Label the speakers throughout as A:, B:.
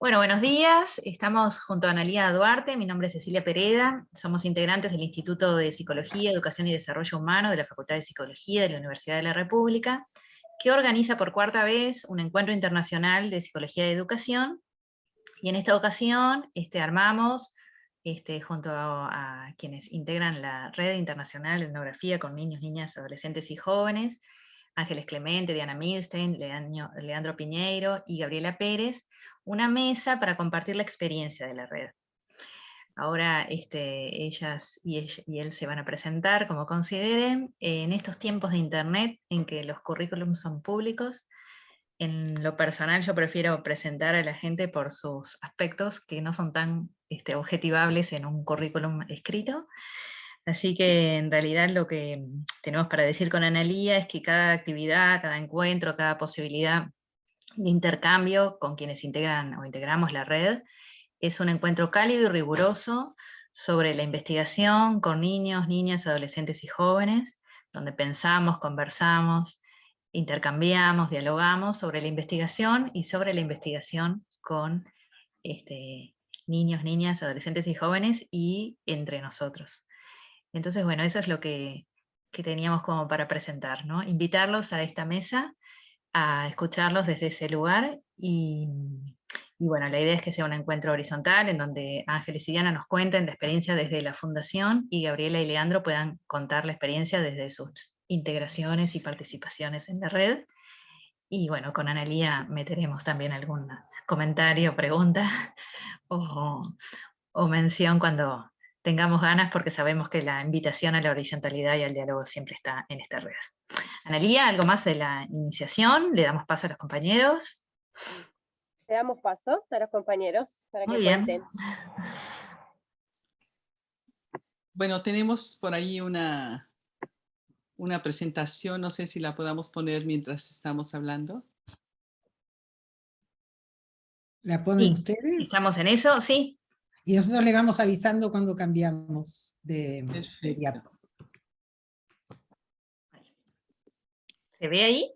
A: Bueno, buenos días. Estamos junto a Analía Duarte. Mi nombre es Cecilia Pereda. Somos integrantes del Instituto de Psicología, Educación y Desarrollo Humano de la Facultad de Psicología de la Universidad de la República, que organiza por cuarta vez un encuentro internacional de psicología de educación. Y en esta ocasión armamos, junto a quienes integran la Red Internacional de Etnografía con Niños, Niñas, Adolescentes y Jóvenes, Ángeles Clemente, Diana Milstein, Leandro Piñeiro y Gabriela Pérez, una mesa para compartir la experiencia de la red. Ahora ellas y él se van a presentar como consideren. En estos tiempos de internet en que los currículums son públicos, en lo personal yo prefiero presentar a la gente por sus aspectos que no son tan objetivables en un currículum escrito. Así que en realidad lo que tenemos para decir con Analía es que cada actividad, cada encuentro, cada posibilidad de intercambio con quienes integran o integramos la red es un encuentro cálido y riguroso sobre la investigación con niños, niñas, adolescentes y jóvenes, donde pensamos, conversamos, intercambiamos, dialogamos sobre la investigación y sobre la investigación con niños, niñas, adolescentes y jóvenes y entre nosotros. Entonces, bueno, eso es lo que teníamos como para presentar, ¿no? Invitarlos a esta mesa, a escucharlos desde ese lugar y bueno, la idea es que sea un encuentro horizontal en donde Ángeles y Diana nos cuenten la experiencia desde la fundación y Gabriela y Leandro puedan contar la experiencia desde sus integraciones y participaciones en la red. Y bueno, con Analía meteremos también algún comentario, pregunta o, o mención cuando tengamos ganas, porque sabemos que la invitación a la horizontalidad y al diálogo siempre está en esta red. Analía, ¿algo más de la iniciación? Le damos paso a los compañeros.
B: Le damos paso a los compañeros para
A: Muy
B: que
A: bien.
B: cuenten.
C: Bueno, tenemos por ahí una presentación, no sé si la podamos poner mientras estamos hablando.
D: ¿La ponen
A: Sí,
D: ustedes?
A: ¿estamos en eso? Sí.
D: Y nosotros le vamos avisando cuando cambiamos de diapo.
A: ¿Se ve ahí?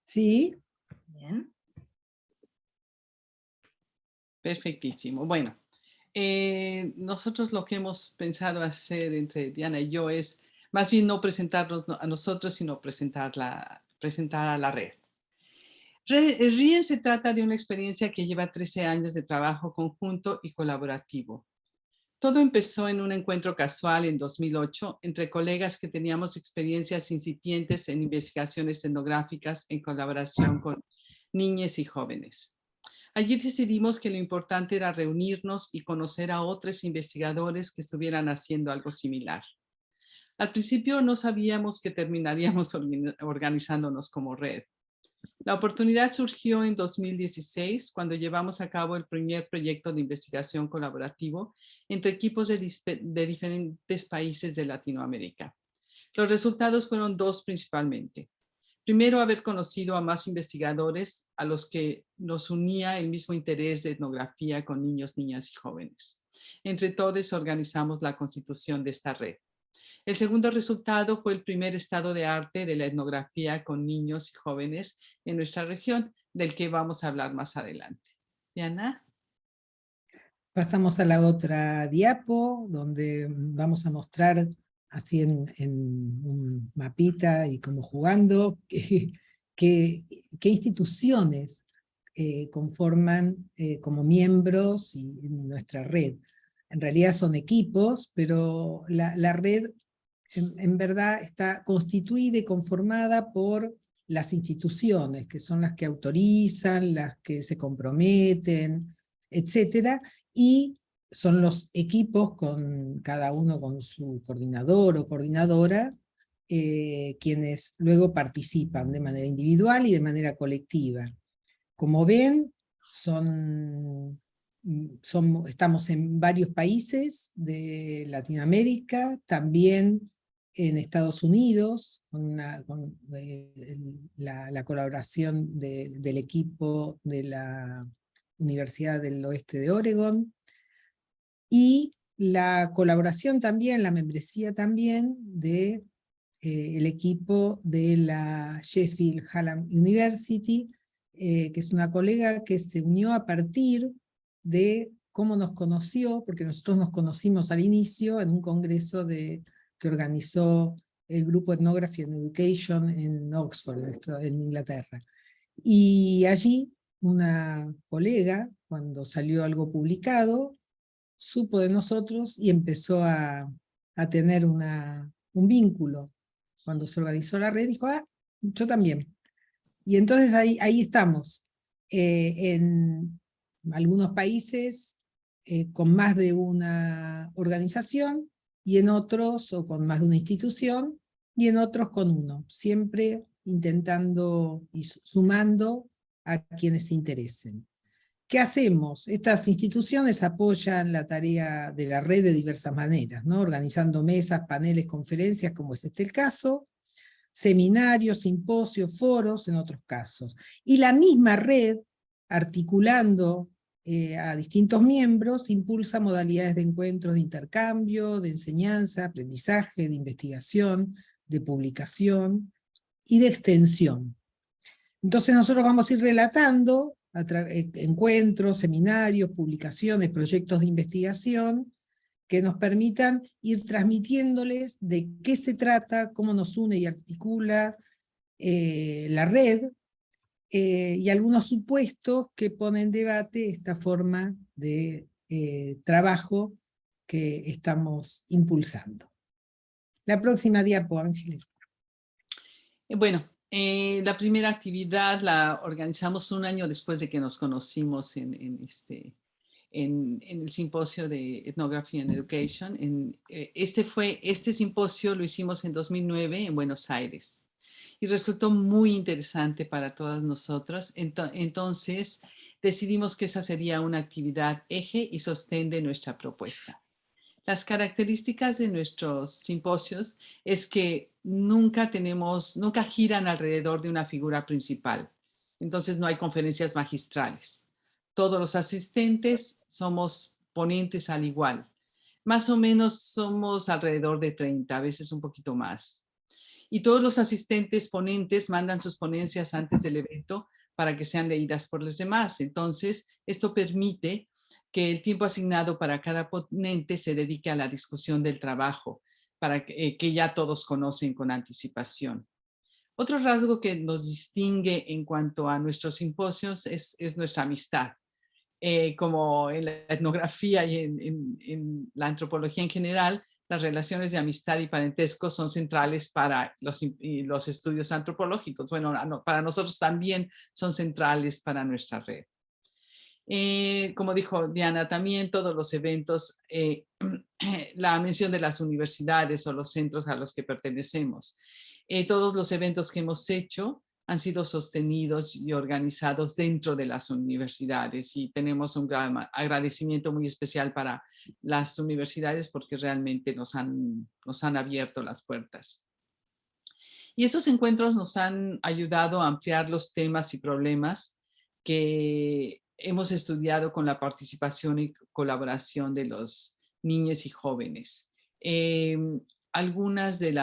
D: Sí.
A: Bien.
C: Perfectísimo. Bueno, nosotros lo que hemos pensado hacer entre Diana y yo es más bien no presentarnos a nosotros, sino presentar a la red. RIEN se trata de una experiencia que lleva 13 años de trabajo conjunto y colaborativo. Todo empezó en un encuentro casual en 2008 entre colegas que teníamos experiencias incipientes en investigaciones etnográficas en colaboración con niñas y jóvenes. Allí decidimos que lo importante era reunirnos y conocer a otros investigadores que estuvieran haciendo algo similar. Al principio no sabíamos que terminaríamos organizándonos como red. La oportunidad surgió en 2016 cuando llevamos a cabo el primer proyecto de investigación colaborativo entre equipos de diferentes países de Latinoamérica. Los resultados fueron dos principalmente. Primero, haber conocido a más investigadores a los que nos unía el mismo interés de etnografía con niños, niñas y jóvenes. Entre todos organizamos la constitución de esta red. El segundo resultado fue el primer estado de arte de la etnografía con niños y jóvenes en nuestra región, del que vamos a hablar más adelante. Diana.
D: Pasamos a la otra diapo, donde vamos a mostrar así en un mapita y como jugando qué instituciones conforman como miembros y nuestra red. En realidad son equipos, pero la red en verdad está constituida y conformada por las instituciones, que son las que autorizan, las que se comprometen, etcétera, y son los equipos, con cada uno con su coordinador o coordinadora, quienes luego participan de manera individual y de manera colectiva. Como ven, estamos en varios países de Latinoamérica, también en Estados Unidos, con la colaboración del equipo de la Universidad del Oeste de Oregon, y la colaboración también, la membresía también de el equipo de la Sheffield Hallam University, que es una colega que se unió a partir de cómo nos conoció, porque nosotros nos conocimos al inicio en un congreso que organizó el grupo Ethnography and Education en Oxford, en Inglaterra. Y allí una colega, cuando salió algo publicado, supo de nosotros y empezó a tener un vínculo. Cuando se organizó la red, dijo, yo también. Y entonces ahí estamos. En algunos países con más de una organización, y en otros, o con más de una institución, y en otros con uno, siempre intentando y sumando a quienes se interesen. ¿Qué hacemos? Estas instituciones apoyan la tarea de la red de diversas maneras, ¿no? Organizando mesas, paneles, conferencias, como es el caso, seminarios, simposios, foros en otros casos. Y la misma red, articulando a distintos miembros, impulsa modalidades de encuentros, de intercambio, de enseñanza, aprendizaje, de investigación, de publicación y de extensión. Entonces nosotros vamos a ir relatando encuentros, seminarios, publicaciones, proyectos de investigación, que nos permitan ir transmitiéndoles de qué se trata, cómo nos une y articula la red, y algunos supuestos que ponen en debate esta forma de trabajo que estamos impulsando. La próxima diapo, Ángeles.
C: Bueno, la primera actividad la organizamos un año después de que nos conocimos en el simposio de Ethnography and Education. Este simposio lo hicimos en 2009 en Buenos Aires y resultó muy interesante para todas nosotras. Entonces decidimos que esa sería una actividad eje y sostén de nuestra propuesta. Las características de nuestros simposios es que nunca giran alrededor de una figura principal. Entonces no hay conferencias magistrales. Todos los asistentes somos ponentes al igual. Más o menos somos alrededor de 30, a veces un poquito más. Y todos los asistentes ponentes mandan sus ponencias antes del evento para que sean leídas por los demás. Entonces, esto permite que el tiempo asignado para cada ponente se dedique a la discusión del trabajo, para que ya todos conocen con anticipación. Otro rasgo que nos distingue en cuanto a nuestros simposios es nuestra amistad. Como en la etnografía y en la antropología en general, las relaciones de amistad y parentesco son centrales para los estudios antropológicos. Bueno, para nosotros también son centrales para nuestra red. Como dijo Diana, también todos los eventos, la mención de las universidades o los centros a los que pertenecemos. Todos los eventos que hemos hecho han sido sostenidos y organizados dentro de las universidades, y tenemos un gran agradecimiento muy especial para las universidades porque realmente nos han abierto las puertas. Y estos encuentros nos han ayudado a ampliar los temas y problemas que hemos estudiado con la participación y colaboración de los niños y jóvenes. Algunas de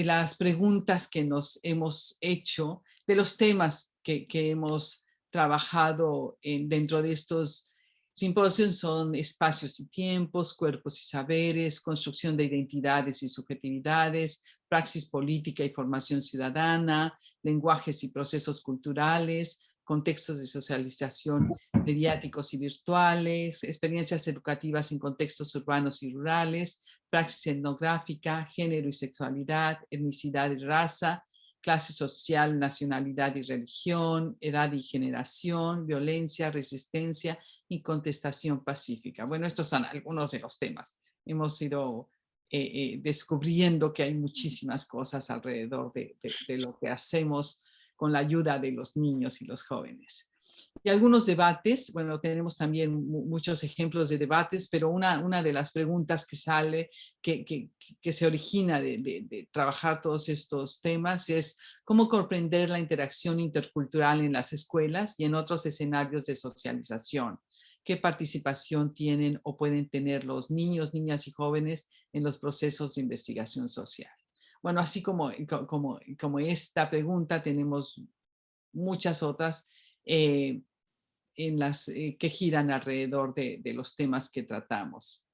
C: las preguntas que nos hemos hecho, de los temas que hemos trabajado dentro de estos simposios son espacios y tiempos, cuerpos y saberes, construcción de identidades y subjetividades, praxis política y formación ciudadana, lenguajes y procesos culturales, contextos de socialización mediáticos y virtuales, experiencias educativas en contextos urbanos y rurales, praxis etnográfica, género y sexualidad, etnicidad y raza, clase social, nacionalidad y religión, edad y generación, violencia, resistencia y contestación pacífica. Bueno, estos son algunos de los temas. Hemos ido descubriendo que hay muchísimas cosas alrededor de lo que hacemos con la ayuda de los niños y los jóvenes. Y algunos debates, bueno, tenemos también muchos ejemplos de debates, pero una de las preguntas que sale, que se origina de trabajar todos estos temas es cómo comprender la interacción intercultural en las escuelas y en otros escenarios de socialización. ¿Qué participación tienen o pueden tener los niños, niñas y jóvenes en los procesos de investigación social? Bueno, así como esta pregunta, tenemos muchas otras que giran alrededor de los temas que tratamos.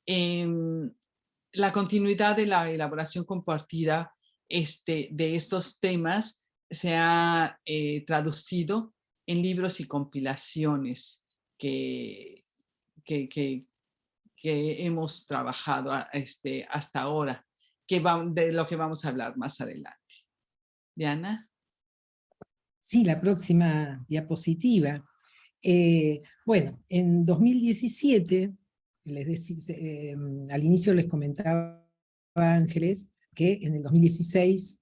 C: La continuidad de la elaboración compartida de estos temas se ha traducido en libros y compilaciones que hemos trabajado hasta ahora, de lo que vamos a hablar más adelante. Diana.
D: Sí, la próxima diapositiva. Bueno, en 2017, al inicio les comentaba Ángeles que en el 2016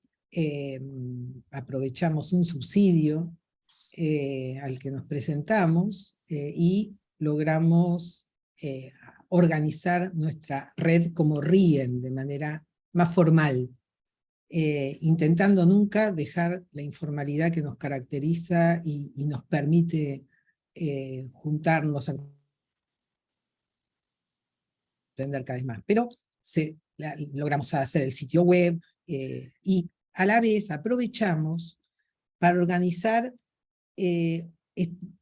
D: aprovechamos un subsidio al que nos presentamos y logramos organizar nuestra red como RIEN de manera más formal, intentando nunca dejar la informalidad que nos caracteriza y nos permite juntarnos, aprender cada vez más. Pero logramos hacer el sitio web y a la vez aprovechamos para organizar,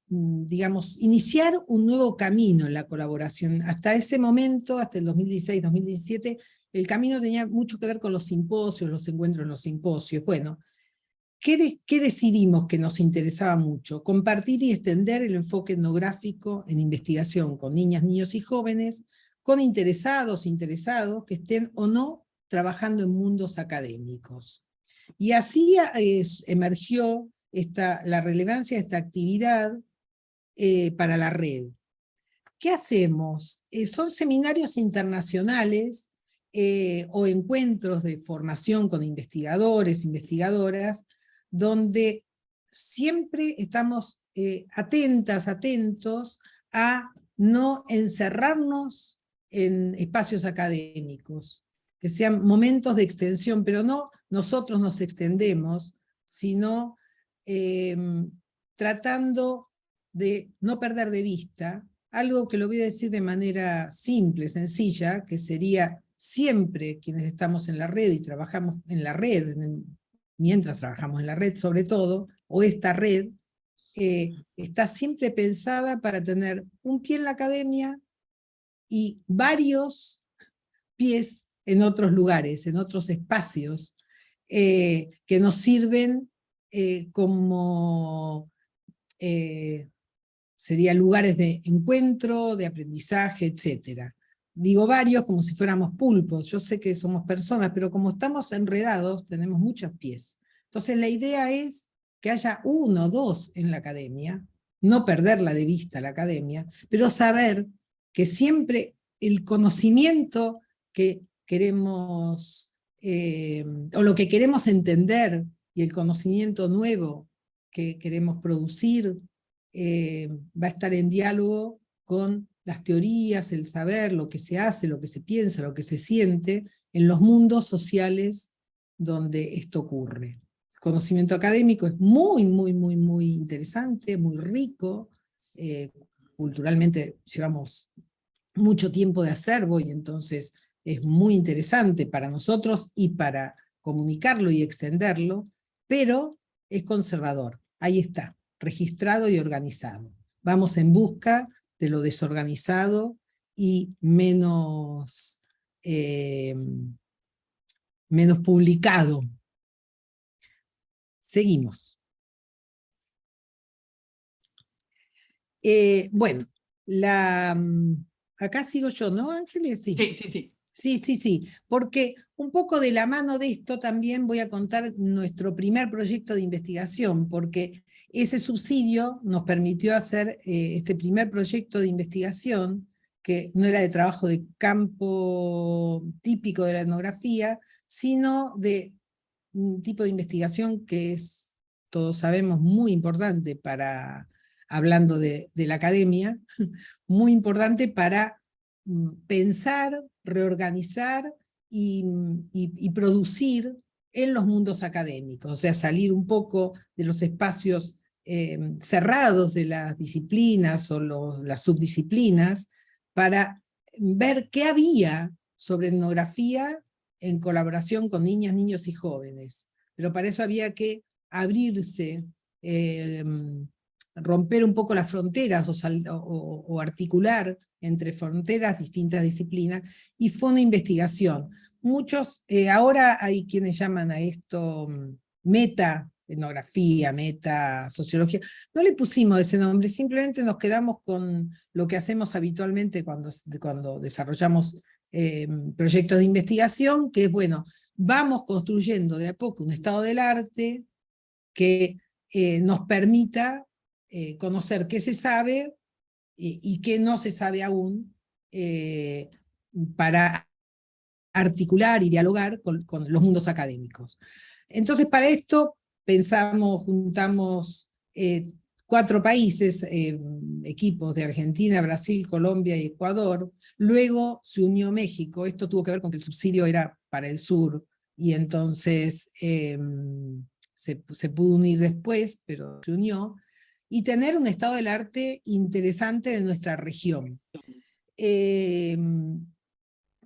D: digamos, iniciar un nuevo camino en la colaboración. Hasta ese momento, hasta el 2016-2017, el camino tenía mucho que ver con los simposios, los encuentros en los simposios. Bueno, ¿qué decidimos que nos interesaba mucho? Compartir y extender el enfoque etnográfico en investigación con niñas, niños y jóvenes, con interesados que estén o no trabajando en mundos académicos. Y así emergió la relevancia de esta actividad para la red. ¿Qué hacemos? Son seminarios internacionales o encuentros de formación con investigadores, investigadoras, donde siempre estamos atentos a no encerrarnos en espacios académicos, que sean momentos de extensión, pero no nosotros nos extendemos, sino tratando de no perder de vista algo que lo voy a decir de manera simple, sencilla, que sería siempre quienes estamos en la red y trabajamos en la red, mientras trabajamos en la red sobre todo, o esta red, está siempre pensada para tener un pie en la academia y varios pies en otros lugares, en otros espacios, que nos sirven como serían lugares de encuentro, de aprendizaje, etc. Digo varios como si fuéramos pulpos, yo sé que somos personas, pero como estamos enredados, tenemos muchos pies. Entonces la idea es que haya uno o dos en la academia, no perderla de vista la academia, pero saber que siempre el conocimiento que queremos, o lo que queremos entender, y el conocimiento nuevo que queremos producir, va a estar en diálogo con las teorías, el saber, lo que se hace, lo que se piensa, lo que se siente, en los mundos sociales donde esto ocurre. El conocimiento académico es muy interesante, muy rico, culturalmente llevamos mucho tiempo de acervo, y entonces es muy interesante para nosotros y para comunicarlo y extenderlo, pero es conservador. Ahí está, registrado y organizado. Vamos en busca de lo desorganizado y menos publicado. Seguimos. Bueno, acá sigo yo, ¿no, Ángeles? Sí. Sí, porque un poco de la mano de esto también voy a contar nuestro primer proyecto de investigación, porque ese subsidio nos permitió hacer este primer proyecto de investigación, que no era de trabajo de campo típico de la etnografía, sino de un tipo de investigación que es, todos sabemos, muy importante para, hablando de la academia, muy importante para pensar, reorganizar y producir en los mundos académicos, o sea, salir un poco de los espacios cerrados de las disciplinas o las subdisciplinas, para ver qué había sobre etnografía en colaboración con niñas, niños y jóvenes. Pero para eso había que abrirse, romper un poco las fronteras o articular entre fronteras distintas disciplinas, y fue una investigación. Muchos, ahora hay quienes llaman a esto meta etnografía, meta sociología. No le pusimos ese nombre, simplemente nos quedamos con lo que hacemos habitualmente cuando desarrollamos proyectos de investigación, que es, bueno, vamos construyendo de a poco un estado del arte que nos permita conocer qué se sabe y qué no se sabe aún, para articular y dialogar con los mundos académicos. Entonces, para esto juntamos 4 países, equipos de Argentina, Brasil, Colombia y Ecuador. Luego se unió México. Esto tuvo que ver con que el subsidio era para el sur, y entonces se pudo unir después, pero se unió, y tener un estado del arte interesante de nuestra región. ¿Qué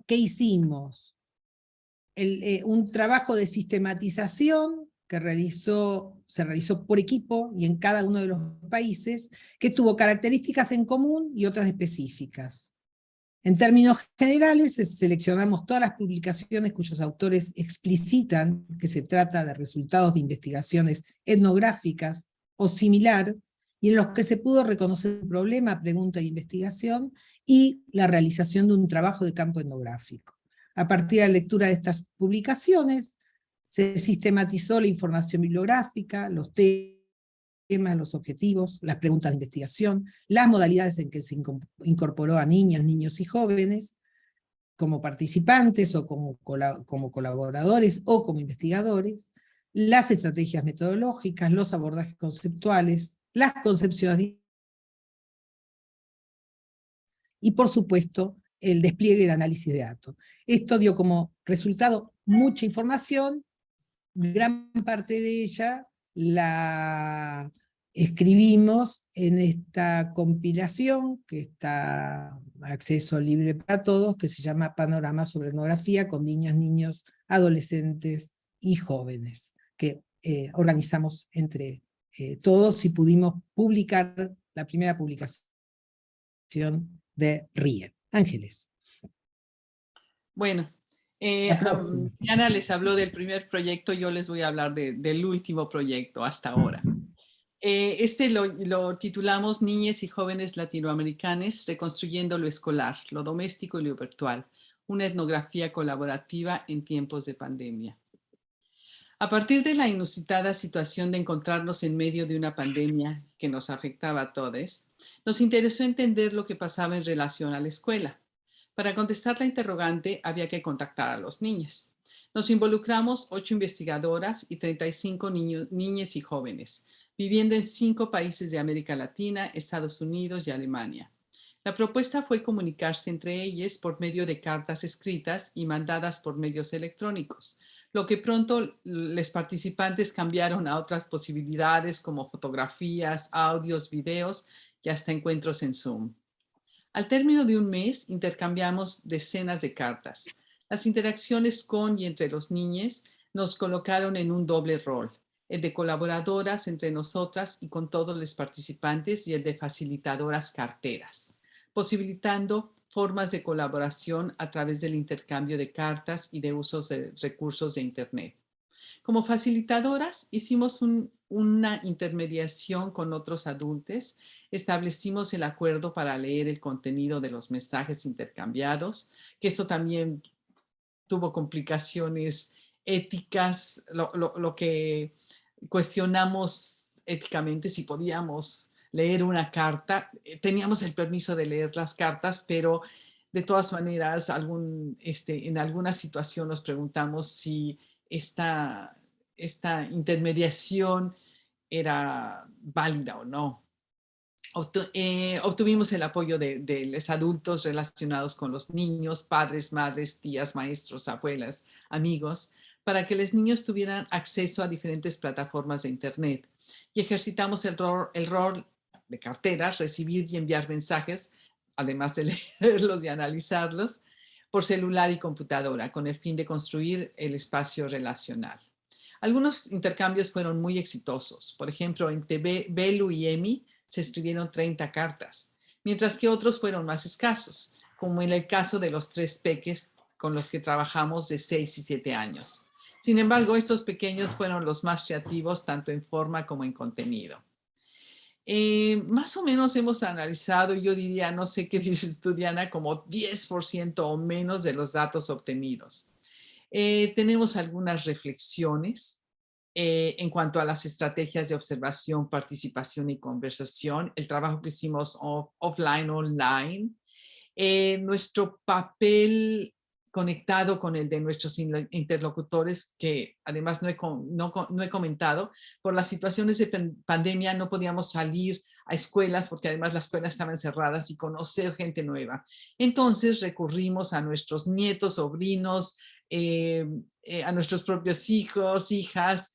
D: hicimos? Un trabajo de sistematización que se realizó por equipo y en cada uno de los países, que tuvo características en común y otras específicas. En términos generales, seleccionamos todas las publicaciones cuyos autores explicitan que se trata de resultados de investigaciones etnográficas o similar, y en los que se pudo reconocer el problema, pregunta e investigación, y la realización de un trabajo de campo etnográfico. A partir de la lectura de estas publicaciones, se sistematizó la información bibliográfica, los temas, los objetivos, las preguntas de investigación, las modalidades en que se incorporó a niñas, niños y jóvenes, como participantes o como colaboradores o como investigadores, las estrategias metodológicas, los abordajes conceptuales, las concepciones y, por supuesto, el despliegue de análisis de datos. Esto dio como resultado mucha información. Gran parte de ella la escribimos en esta compilación, que está a acceso libre para todos, que se llama Panorama sobre Etnografía con niñas, niños, adolescentes y jóvenes, que organizamos entre todos, y pudimos publicar la primera publicación de RIE. Ángeles.
C: Bueno, Diana les habló del primer proyecto, yo les voy a hablar del último proyecto hasta ahora. Este lo titulamos Niñas y Jóvenes Latinoamericanas reconstruyendo lo escolar, lo doméstico y lo virtual, una etnografía colaborativa en tiempos de pandemia. A partir de la inusitada situación de encontrarnos en medio de una pandemia que nos afectaba a todos, nos interesó entender lo que pasaba en relación a la escuela. Para contestar la interrogante había que contactar a los niños. Nos involucramos 8 investigadoras y 35 niñas y jóvenes, viviendo en 5 países de América Latina, Estados Unidos y Alemania. La propuesta fue comunicarse entre ellas por medio de cartas escritas y mandadas por medios electrónicos, lo que pronto los participantes cambiaron a otras posibilidades como fotografías, audios, videos y hasta encuentros en Zoom. Al término de un mes, intercambiamos decenas de cartas. Las interacciones con y entre los niños nos colocaron en un doble rol, el de colaboradoras entre nosotras y con todos los participantes, y el de facilitadoras carteras, posibilitando formas de colaboración a través del intercambio de cartas y de usos de recursos de Internet. Como facilitadoras, hicimos una intermediación con otros adultos, establecimos el acuerdo para leer el contenido de los mensajes intercambiados, que eso también tuvo complicaciones éticas, lo que cuestionamos éticamente si podíamos leer una carta. Teníamos el permiso de leer las cartas, pero de todas maneras en alguna situación nos preguntamos si esta intermediación era válida o no. Obtuvimos el apoyo de los adultos relacionados con los niños, padres, madres, tías, maestros, abuelas, amigos, para que los niños tuvieran acceso a diferentes plataformas de Internet. Y ejercitamos el rol de carteras, recibir y enviar mensajes, además de leerlos y analizarlos, por celular y computadora, con el fin de construir el espacio relacional. Algunos intercambios fueron muy exitosos. Por ejemplo, entre Belu y Emi se escribieron 30 cartas, mientras que otros fueron más escasos, como en el caso de los 3 peques con los que trabajamos de 6 y 7 años. Sin embargo, estos pequeños fueron los más creativos, tanto en forma como en contenido. Más o menos hemos analizado, yo diría, no sé qué dices tú, Diana, como 10% o menos de los datos obtenidos. Tenemos algunas reflexiones en cuanto a las estrategias de observación, participación y conversación, el trabajo que hicimos offline, online, nuestro papel conectado con el de nuestros interlocutores, que además no he comentado, por las situaciones de pandemia no podíamos salir a escuelas porque además las escuelas estaban cerradas y conocer gente nueva. Entonces recurrimos a nuestros nietos, sobrinos, a nuestros propios hijos, hijas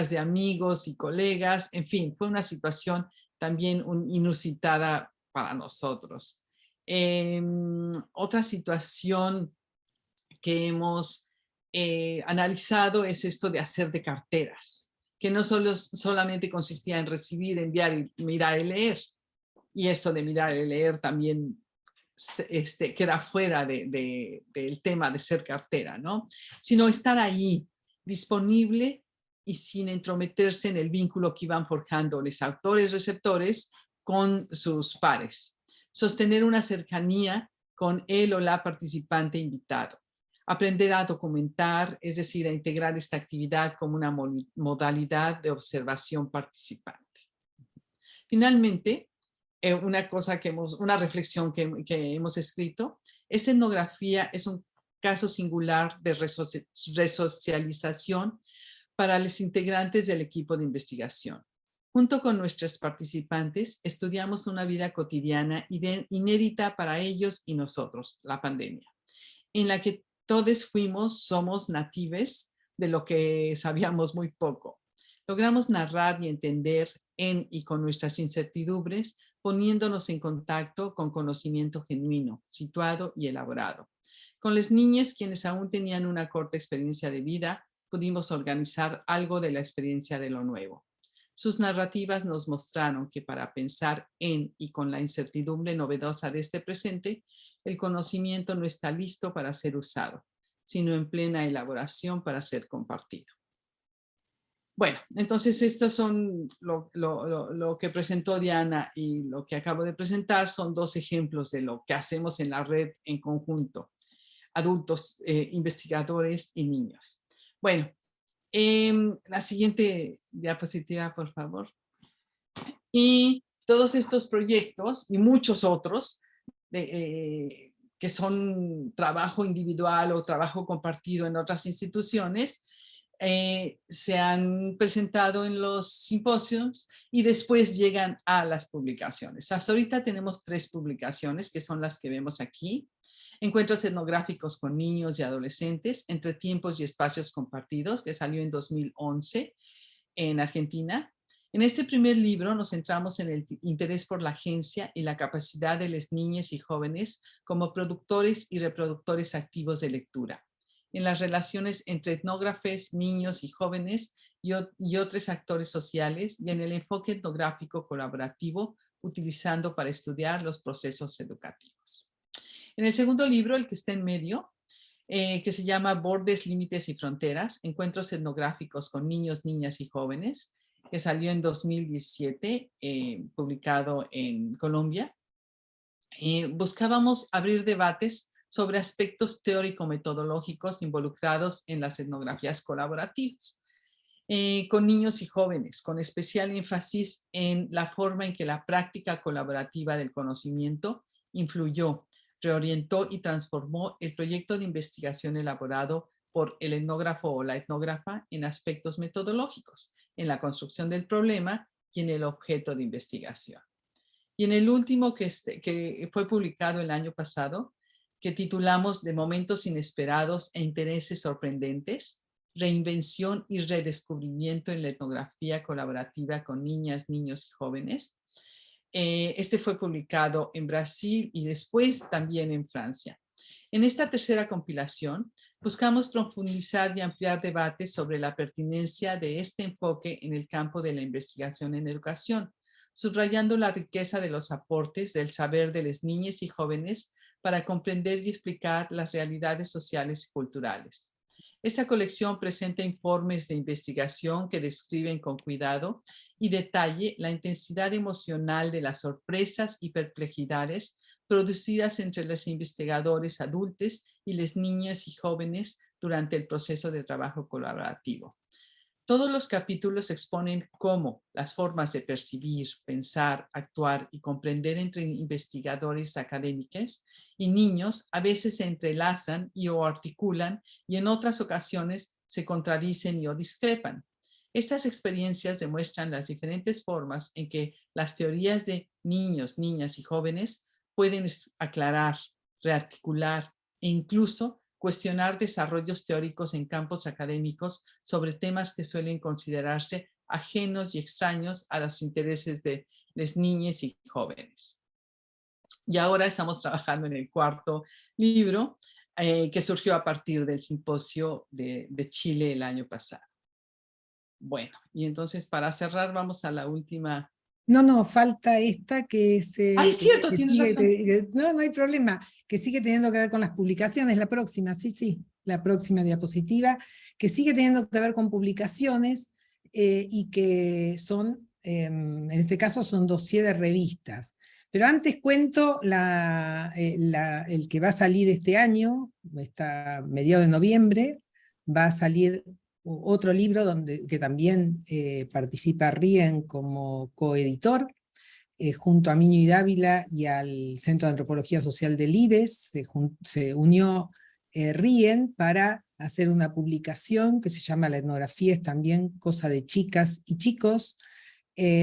C: de amigos y colegas. En fin, fue una situación también inusitada para nosotros. Otra situación que hemos analizado es esto de hacer de carteras, que no solamente consistía en recibir, enviar, mirar y leer. Y eso de mirar y leer también queda fuera del tema de ser cartera, ¿no? Sino estar ahí, disponible y sin entrometerse en el vínculo que iban forjando los autores receptores con sus pares. Sostener una cercanía con él o la participante invitado. Aprender a documentar, es decir, a integrar esta actividad como una modalidad de observación participante. Finalmente, una reflexión que hemos escrito, esta etnografía es un caso singular de resocialización para los integrantes del equipo de investigación. Junto con nuestros participantes, estudiamos una vida cotidiana inédita para ellos y nosotros, la pandemia, en la que todos somos natives de lo que sabíamos muy poco. Logramos narrar y entender en y con nuestras incertidumbres, poniéndonos en contacto con conocimiento genuino, situado y elaborado. Con las niñas, quienes aún tenían una corta experiencia de vida, pudimos organizar algo de la experiencia de lo nuevo. Sus narrativas nos mostraron que para pensar en y con la incertidumbre novedosa de este presente, el conocimiento no está listo para ser usado, sino en plena elaboración para ser compartido. Bueno, entonces estos son lo que presentó Diana y lo que acabo de presentar son 2 ejemplos de lo que hacemos en la red en conjunto, adultos, investigadores y niños. Bueno, la siguiente diapositiva, por favor. Y todos estos proyectos y muchos otros que son trabajo individual o trabajo compartido en otras instituciones, se han presentado en los simposios y después llegan a las publicaciones. Hasta ahorita tenemos 3 publicaciones que son las que vemos aquí. Encuentros etnográficos con niños y adolescentes entre tiempos y espacios compartidos, que salió en 2011 en Argentina. En este primer libro nos centramos en el interés por la agencia y la capacidad de las niñas y jóvenes como productores y reproductores activos de lectura, en las relaciones entre etnógrafes, niños y jóvenes y otros actores sociales, y en el enfoque etnográfico colaborativo utilizando para estudiar los procesos educativos. En el segundo libro, el que está en medio, que se llama Bordes, Límites y Fronteras, Encuentros etnográficos con niños, niñas y jóvenes, que salió en 2017, publicado en Colombia. Buscábamos abrir debates sobre aspectos teórico-metodológicos involucrados en las etnografías colaborativas, con niños y jóvenes, con especial énfasis en la forma en que la práctica colaborativa del conocimiento influyó, reorientó y transformó el proyecto de investigación elaborado por el etnógrafo o la etnógrafa en aspectos metodológicos, en la construcción del problema y en el objeto de investigación. Y en el último que fue publicado el año pasado, que titulamos De momentos inesperados e intereses sorprendentes, reinvención y redescubrimiento en la etnografía colaborativa con niñas, niños y jóvenes. Este fue publicado en Brasil y después también en Francia. En esta tercera compilación, buscamos profundizar y ampliar debates sobre la pertinencia de este enfoque en el campo de la investigación en educación, subrayando la riqueza de los aportes del saber de las niñas y jóvenes para comprender y explicar las realidades sociales y culturales. Esta colección presenta informes de investigación que describen con cuidado y detalle la intensidad emocional de las sorpresas y perplejidades producidas entre los investigadores adultos y las niñas y jóvenes durante el proceso de trabajo colaborativo. Todos los capítulos exponen cómo las formas de percibir, pensar, actuar y comprender entre investigadores académicos y niños a veces se entrelazan y o articulan y en otras ocasiones se contradicen y o discrepan. Estas experiencias demuestran las diferentes formas en que las teorías de niños, niñas y jóvenes pueden aclarar, rearticular e incluso cuestionar desarrollos teóricos en campos académicos sobre temas que suelen considerarse ajenos y extraños a los intereses de las niñas y jóvenes. Y ahora estamos trabajando en el cuarto libro que surgió a partir del simposio de Chile el año pasado. Bueno, y entonces para cerrar vamos a la última.
D: No, falta esta que es...
C: ¡Ay, cierto! Tienes
D: sigue,
C: razón.
D: no hay problema, que sigue teniendo que ver con las publicaciones, la próxima, sí, la próxima diapositiva, que sigue teniendo que ver con publicaciones y que son, en este caso son dossier de revistas. Pero antes cuento el que va a salir este año, está a mediados de noviembre, va a salir otro libro que también participa Rien como coeditor, junto a Miño y Dávila y al Centro de Antropología Social del IDES, se unió Rien para hacer una publicación que se llama La etnografía es también cosa de chicas y chicos,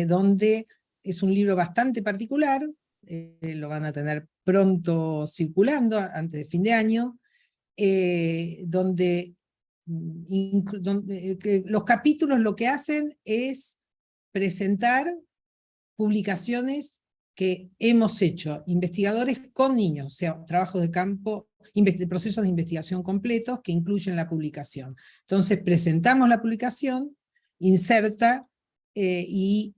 D: donde es un libro bastante particular, lo van a tener pronto circulando, antes de fin de año, donde los capítulos lo que hacen es presentar publicaciones que hemos hecho, investigadores con niños, o sea, trabajos de campo, procesos de investigación completos que incluyen la publicación. Entonces presentamos la publicación, inserta y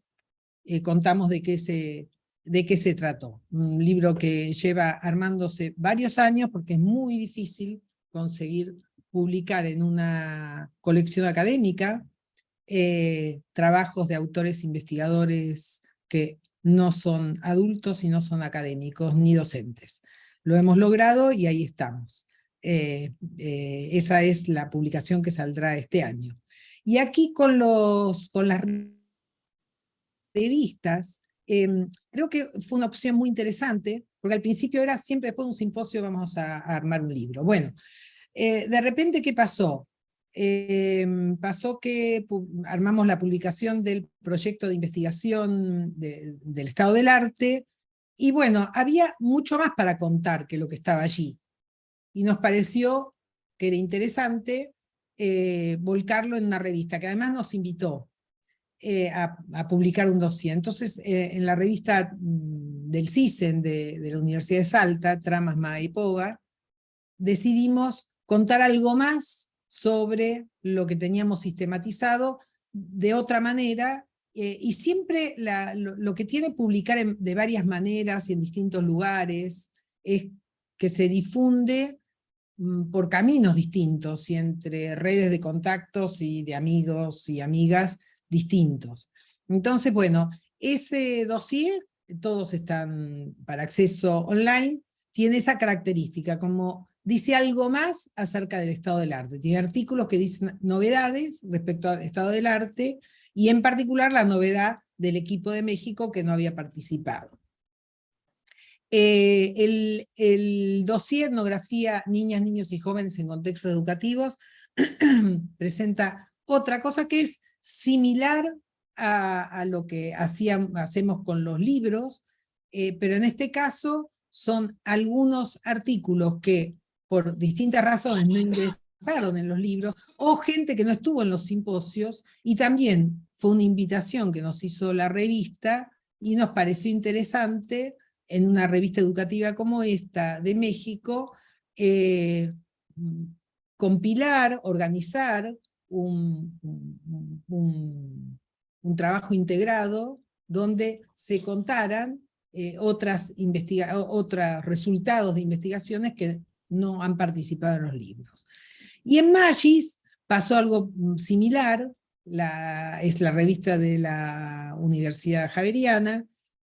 D: contamos de qué se trató. Un libro que lleva armándose varios años porque es muy difícil conseguir publicar en una colección académica trabajos de autores investigadores que no son adultos y no son académicos ni docentes. Lo hemos logrado y ahí estamos. Esa es la publicación que saldrá este año. Y aquí con las revistas, creo que fue una opción muy interesante, porque al principio era siempre después de un simposio vamos a armar un libro. Bueno, de repente, ¿qué pasó? Pasó que armamos la publicación del proyecto de investigación del estado del arte, y bueno, había mucho más para contar que lo que estaba allí. Y nos pareció que era interesante volcarlo en una revista, que además nos invitó a publicar un dossier. Entonces, en la revista del CISEN de la Universidad de Salta, Tramas Maipova, decidimos contar algo más sobre lo que teníamos sistematizado de otra manera, y siempre lo que tiene publicar de varias maneras y en distintos lugares es que se difunde por caminos distintos y entre redes de contactos y de amigos y amigas distintos. Entonces, bueno, ese dossier, todos están para acceso online, tiene esa característica, como dice algo más acerca del estado del arte. Tiene artículos que dicen novedades respecto al estado del arte, y en particular la novedad del equipo de México que no había participado. El dossier Etnografía, Niñas, Niños y Jóvenes en Contextos Educativos presenta otra cosa que es similar a lo que hacemos con los libros, pero en este caso son algunos artículos que por distintas razones no ingresaron en los libros, o gente que no estuvo en los simposios, y también fue una invitación que nos hizo la revista, y nos pareció interesante en una revista educativa como esta de México, compilar, organizar un trabajo integrado donde se contaran otros resultados de investigaciones que no han participado en los libros. Y en Magis pasó algo similar, es la revista de la Universidad Javeriana,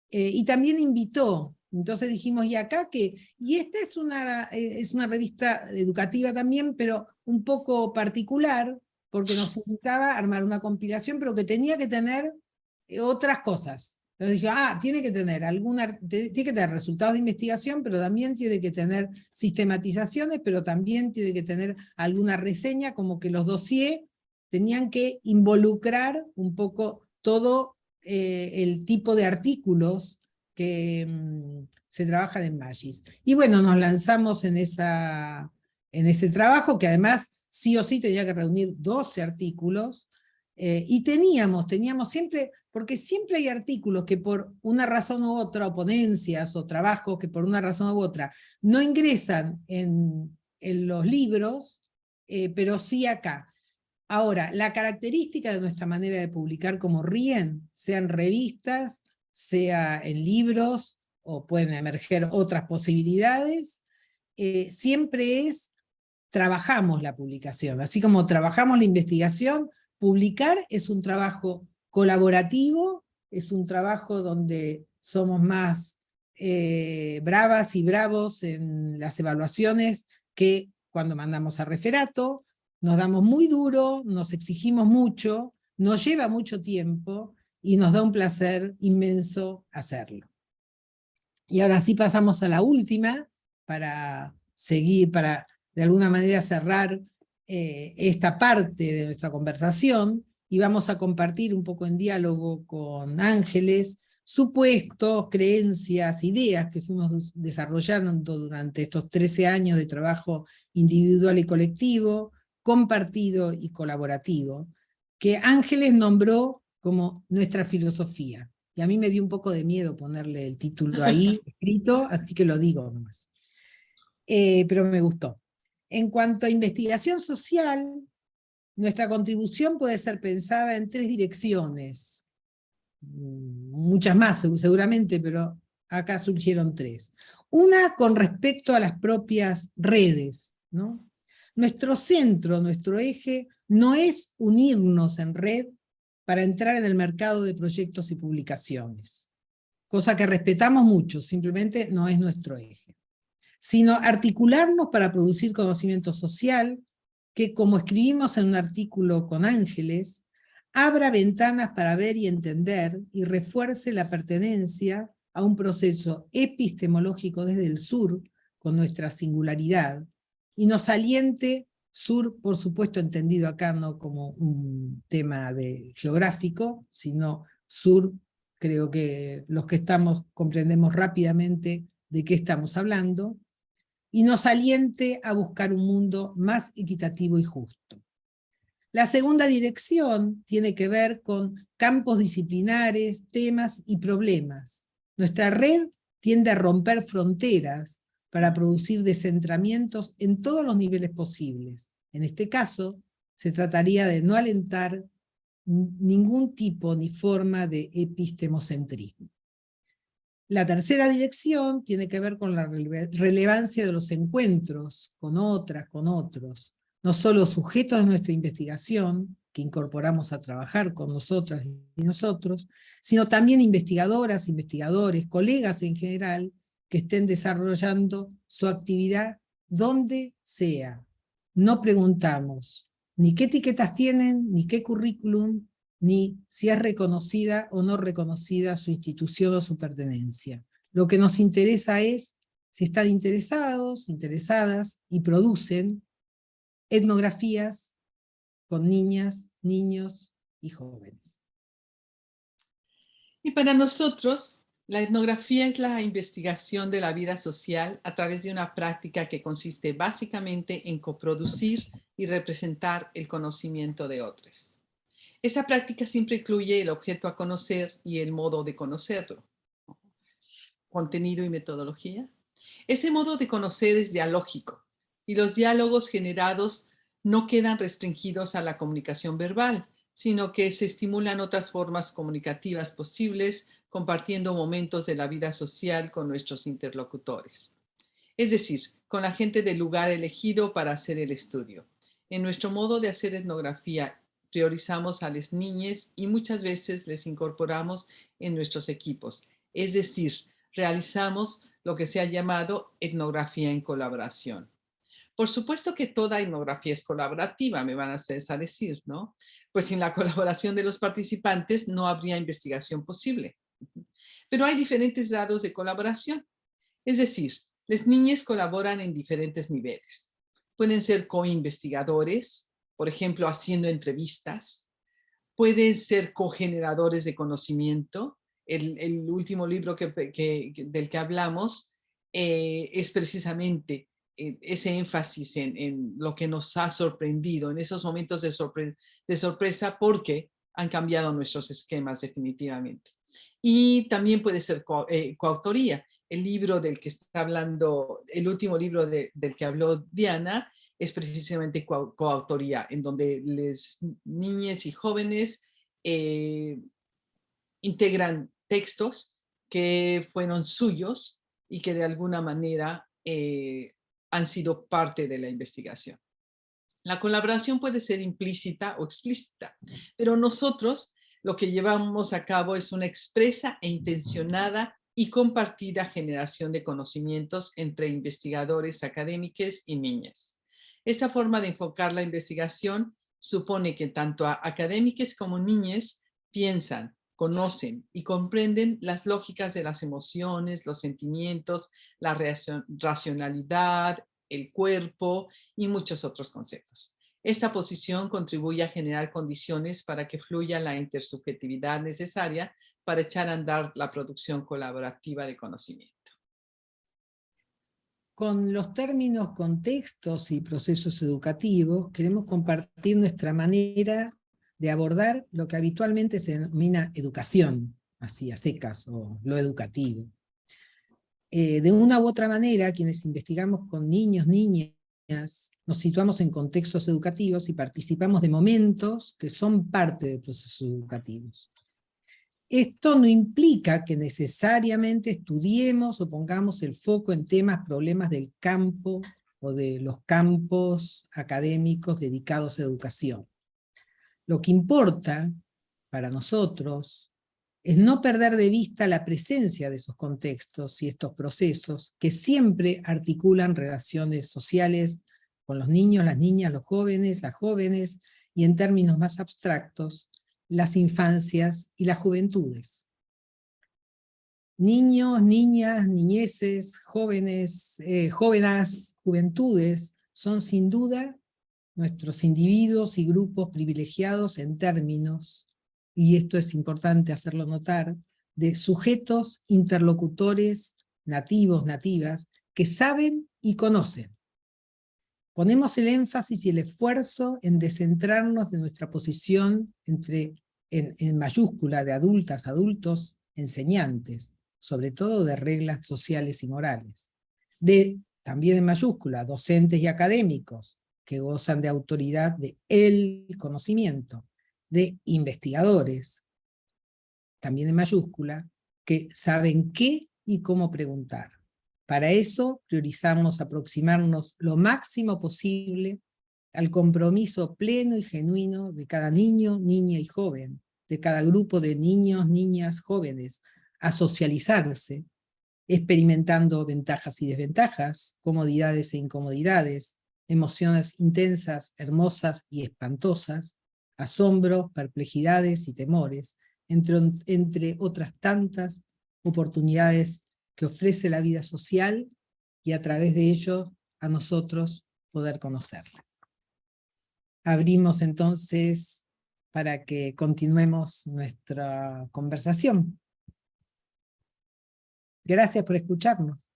D: y también invitó. Entonces dijimos, ¿y acá qué? Y esta es una revista educativa también, pero un poco particular, porque nos invitaba a armar una compilación, pero que tenía que tener otras cosas. Entonces dije, tiene que tener resultados de investigación, pero también tiene que tener sistematizaciones, pero también tiene que tener alguna reseña, como que los dossiers tenían que involucrar un poco todo el tipo de artículos que se trabajan en Magis. Y bueno, nos lanzamos en ese trabajo, que además sí o sí tenía que reunir 12 artículos, y teníamos siempre, porque siempre hay artículos que por una razón u otra, o ponencias o trabajos que por una razón u otra no ingresan en los libros, pero sí acá. Ahora, la característica de nuestra manera de publicar como RIEN, sean revistas, sea en libros, o pueden emerger otras posibilidades, siempre trabajamos la publicación. Así como trabajamos la investigación, publicar es un trabajo colaborativo, es un trabajo donde somos más bravas y bravos en las evaluaciones que cuando mandamos a referato. Nos damos muy duro, nos exigimos mucho, nos lleva mucho tiempo, y nos da un placer inmenso hacerlo. Y ahora sí pasamos a la última, para seguir, para de alguna manera cerrar esta parte de nuestra conversación, y vamos a compartir un poco en diálogo con Ángeles supuestos, creencias, ideas que fuimos desarrollando durante estos 13 años de trabajo individual y colectivo, compartido y colaborativo, que Ángeles nombró como nuestra filosofía. Y a mí me dio un poco de miedo ponerle el título ahí escrito, así que lo digo nomás. Pero me gustó. En cuanto a investigación social, nuestra contribución puede ser pensada en 3 direcciones. Muchas más seguramente, pero acá surgieron 3. Una con respecto a las propias redes, ¿no? Nuestro centro, nuestro eje, no es unirnos en red para entrar en el mercado de proyectos y publicaciones, cosa que respetamos mucho, simplemente no es nuestro eje, sino articularnos para producir conocimiento social que, como escribimos en un artículo con Ángeles, abra ventanas para ver y entender y refuerce la pertenencia a un proceso epistemológico desde el sur, con nuestra singularidad, y nos aliente, sur por supuesto entendido acá no como un tema geográfico, sino sur, creo que los que estamos comprendemos rápidamente de qué estamos hablando, y nos aliente a buscar un mundo más equitativo y justo. La segunda dirección tiene que ver con campos disciplinares, temas y problemas. Nuestra red tiende a romper fronteras para producir descentramientos en todos los niveles posibles. En este caso, se trataría de no alentar ningún tipo ni forma de epistemocentrismo. La tercera dirección tiene que ver con la relevancia de los encuentros con otras, con otros, no solo sujetos de nuestra investigación, que incorporamos a trabajar con nosotras y nosotros, sino también investigadoras, investigadores, colegas en general, que estén desarrollando su actividad donde sea. No preguntamos ni qué etiquetas tienen, ni qué currículum, ni si es reconocida o no reconocida su institución o su pertenencia. Lo que nos interesa es si están interesados, interesadas, y producen etnografías con niñas, niños y jóvenes.
C: Y para nosotros, la etnografía es la investigación de la vida social a través de una práctica que consiste básicamente en coproducir y representar el conocimiento de otros. Esa práctica siempre incluye el objeto a conocer y el modo de conocerlo. Contenido y metodología. Ese modo de conocer es dialógico, y los diálogos generados no quedan restringidos a la comunicación verbal, sino que se estimulan otras formas comunicativas posibles, compartiendo momentos de la vida social con nuestros interlocutores. Es decir, con la gente del lugar elegido para hacer el estudio. En nuestro modo de hacer etnografía, priorizamos a las niñas y muchas veces les incorporamos en nuestros equipos. Es decir, realizamos lo que se ha llamado etnografía en colaboración. Por supuesto que toda etnografía es colaborativa, me van a decir, ¿no? Pues sin la colaboración de los participantes no habría investigación posible. Pero hay diferentes grados de colaboración. Es decir, las niñas colaboran en diferentes niveles. Pueden ser co-investigadores, por ejemplo, haciendo entrevistas. Pueden ser cogeneradores de conocimiento. El último libro del que hablamos es precisamente ese énfasis en lo que nos ha sorprendido, en esos momentos de sorpresa, porque han cambiado nuestros esquemas definitivamente. Y también puede ser coautoría. El libro del que está hablando, el último libro del que habló Diana, es precisamente coautoría, en donde las niñas y jóvenes integran textos que fueron suyos y que de alguna manera han sido parte de la investigación. La colaboración puede ser implícita o explícita, pero nosotros lo que llevamos a cabo es una expresa e intencionada y compartida generación de conocimientos entre investigadores académicos y niñas. Esa forma de enfocar la investigación supone que tanto académicos como niñas piensan, conocen y comprenden las lógicas de las emociones, los sentimientos, la racionalidad, el cuerpo y muchos otros conceptos. Esta posición contribuye a generar condiciones para que fluya la intersubjetividad necesaria para echar a andar la producción colaborativa de conocimiento.
D: Con los términos contextos y procesos educativos, queremos compartir nuestra manera de abordar lo que habitualmente se denomina educación, así a secas, o lo educativo. De una u otra manera, quienes investigamos con niños, niñas, nos situamos en contextos educativos y participamos de momentos que son parte de procesos educativos. Esto no implica que necesariamente estudiemos o pongamos el foco en temas, problemas del campo o de los campos académicos dedicados a educación. Lo que importa para nosotros es no perder de vista la presencia de esos contextos y estos procesos que siempre articulan relaciones sociales con los niños, las niñas, los jóvenes, las jóvenes, y en términos más abstractos, las infancias y las juventudes. Niños, niñas, niñeces, jóvenes, jóvenes, juventudes, son sin duda nuestros individuos y grupos privilegiados en términos, y esto es importante hacerlo notar, de sujetos interlocutores nativos, nativas, que saben y conocen. Ponemos el énfasis y el esfuerzo en descentrarnos de nuestra posición en mayúscula de adultas, adultos, enseñantes, sobre todo de reglas sociales y morales. También en mayúscula, docentes y académicos, que gozan de autoridad de el conocimiento, de investigadores, también en mayúscula, que saben qué y cómo preguntar. Para eso priorizamos aproximarnos lo máximo posible al compromiso pleno y genuino de cada niño, niña y joven, de cada grupo de niños, niñas, jóvenes, a socializarse, experimentando ventajas y desventajas, comodidades e incomodidades, emociones intensas, hermosas y espantosas, asombros, perplejidades y temores, entre otras tantas oportunidades que ofrece la vida social, y a través de ello a nosotros poder conocerla. Abrimos entonces para que continuemos nuestra conversación. Gracias por escucharnos.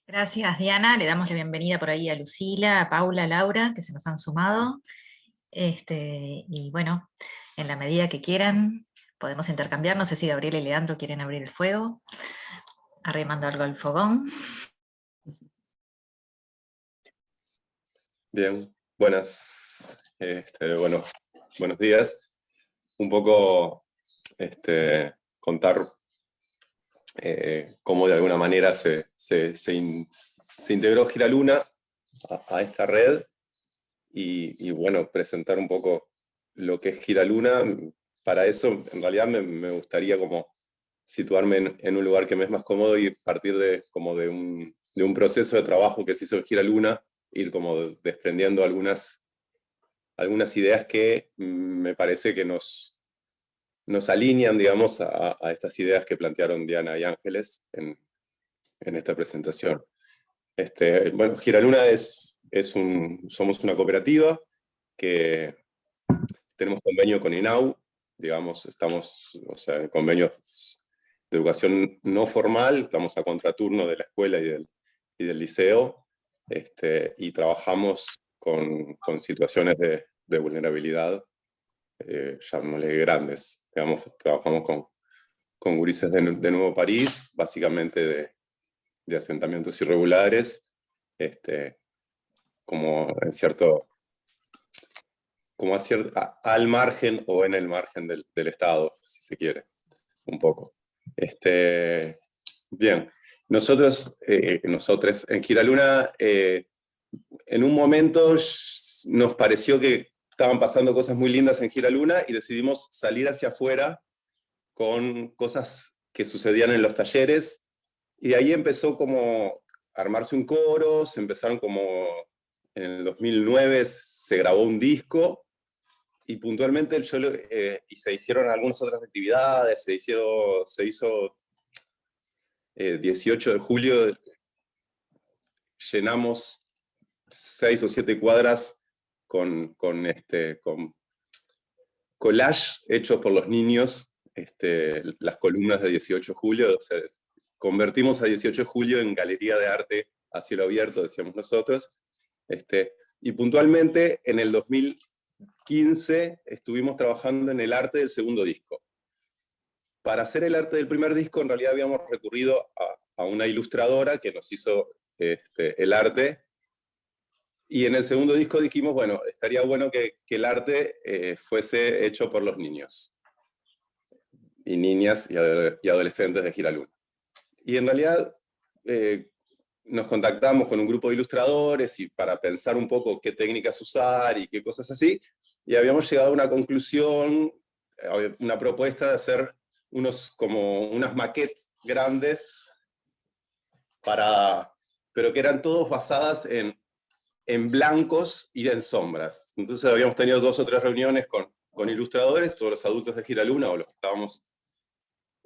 A: Gracias, Diana. Le damos la bienvenida por ahí a Lucila, a Paula, a Laura, que se nos han sumado. Y bueno, en la medida que quieran, podemos intercambiar. No sé si Gabriel y Leandro quieren abrir el fuego, arrimando algo al fogón.
E: Bien, buenos días. Un poco contar cómo de alguna manera se integró Giraluna a esta red y bueno, presentar un poco lo que es Giraluna. Para eso, en realidad, me gustaría como situarme en un lugar que me es más cómodo y partir de un proceso de trabajo que se hizo en Giraluna, ir como desprendiendo algunas ideas que me parece que nos alinean, digamos, a estas ideas que plantearon Diana y Ángeles en esta presentación. Bueno, Giraluna somos una cooperativa que tenemos convenio con INAU, digamos, estamos, o sea, en convenios de educación no formal, estamos a contraturno de la escuela y del liceo, y trabajamos con situaciones de vulnerabilidad, llamémosle grandes. Digamos, trabajamos con gurises de Nuevo París, básicamente de asentamientos irregulares, como en cierto, como al margen o en el margen del Estado, si se quiere, un poco. Bien, nosotros en Giraluna, en un momento nos pareció que estaban pasando cosas muy lindas en Giraluna y decidimos salir hacia afuera con cosas que sucedían en los talleres, y de ahí empezó como a armarse un coro, se empezaron como, en el 2009 se grabó un disco, y puntualmente y se hicieron algunas otras actividades, se hizo 18 de julio, llenamos 6 o 7 cuadras con collage hechos por los niños, las columnas de 18 de julio, o sea, convertimos a 18 de julio en galería de arte a cielo abierto, decíamos nosotros, y puntualmente en el 2015 estuvimos trabajando en el arte del segundo disco. Para hacer el arte del primer disco, en realidad habíamos recurrido a una ilustradora que nos hizo el arte, y en el segundo disco dijimos, bueno, estaría bueno que el arte fuese hecho por los niños y niñas y adolescentes de Giraluna. Y en realidad nos contactamos con un grupo de ilustradores y para pensar un poco qué técnicas usar y qué cosas así, y habíamos llegado a una conclusión, una propuesta de hacer unas maquettes grandes, pero que eran todos basadas en blancos y en sombras. Entonces habíamos tenido 2 o 3 reuniones con ilustradores, todos los adultos de Giraluna, o los que estábamos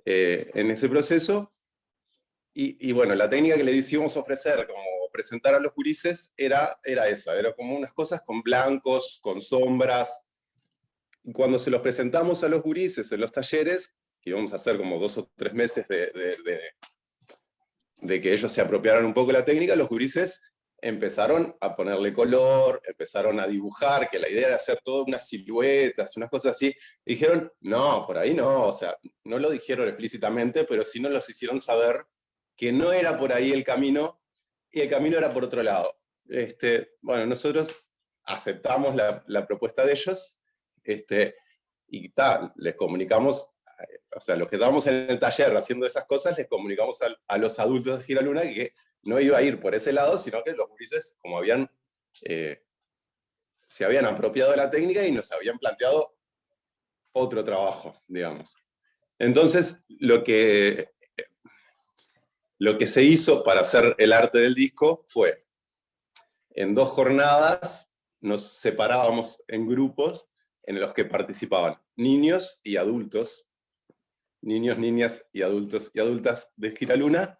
E: en ese proceso, y bueno, la técnica que le hicimos ofrecer, como presentar a los gurises, era esa, era como unas cosas con blancos, con sombras. Y cuando se los presentamos a los gurises en los talleres, que íbamos a hacer como 2 o 3 meses de que ellos se apropiaran un poco de la técnica, los gurises empezaron a ponerle color, empezaron a dibujar, que la idea era hacer todas unas siluetas, unas cosas así, y dijeron, no, por ahí no, o sea, no lo dijeron explícitamente, pero sí nos los hicieron saber que no era por ahí el camino, y el camino era por otro lado. Bueno, nosotros aceptamos la propuesta de ellos, y les comunicamos, o sea, los que estábamos en el taller haciendo esas cosas, les comunicamos a los adultos de Giraluna que no iba a ir por ese lado, sino que los gurises, como se habían apropiado de la técnica y nos habían planteado otro trabajo, digamos. Entonces, lo que se hizo para hacer el arte del disco fue, en 2 jornadas, nos separábamos en grupos en los que participaban niños y adultos, niños, niñas y adultos y adultas de Giraluna,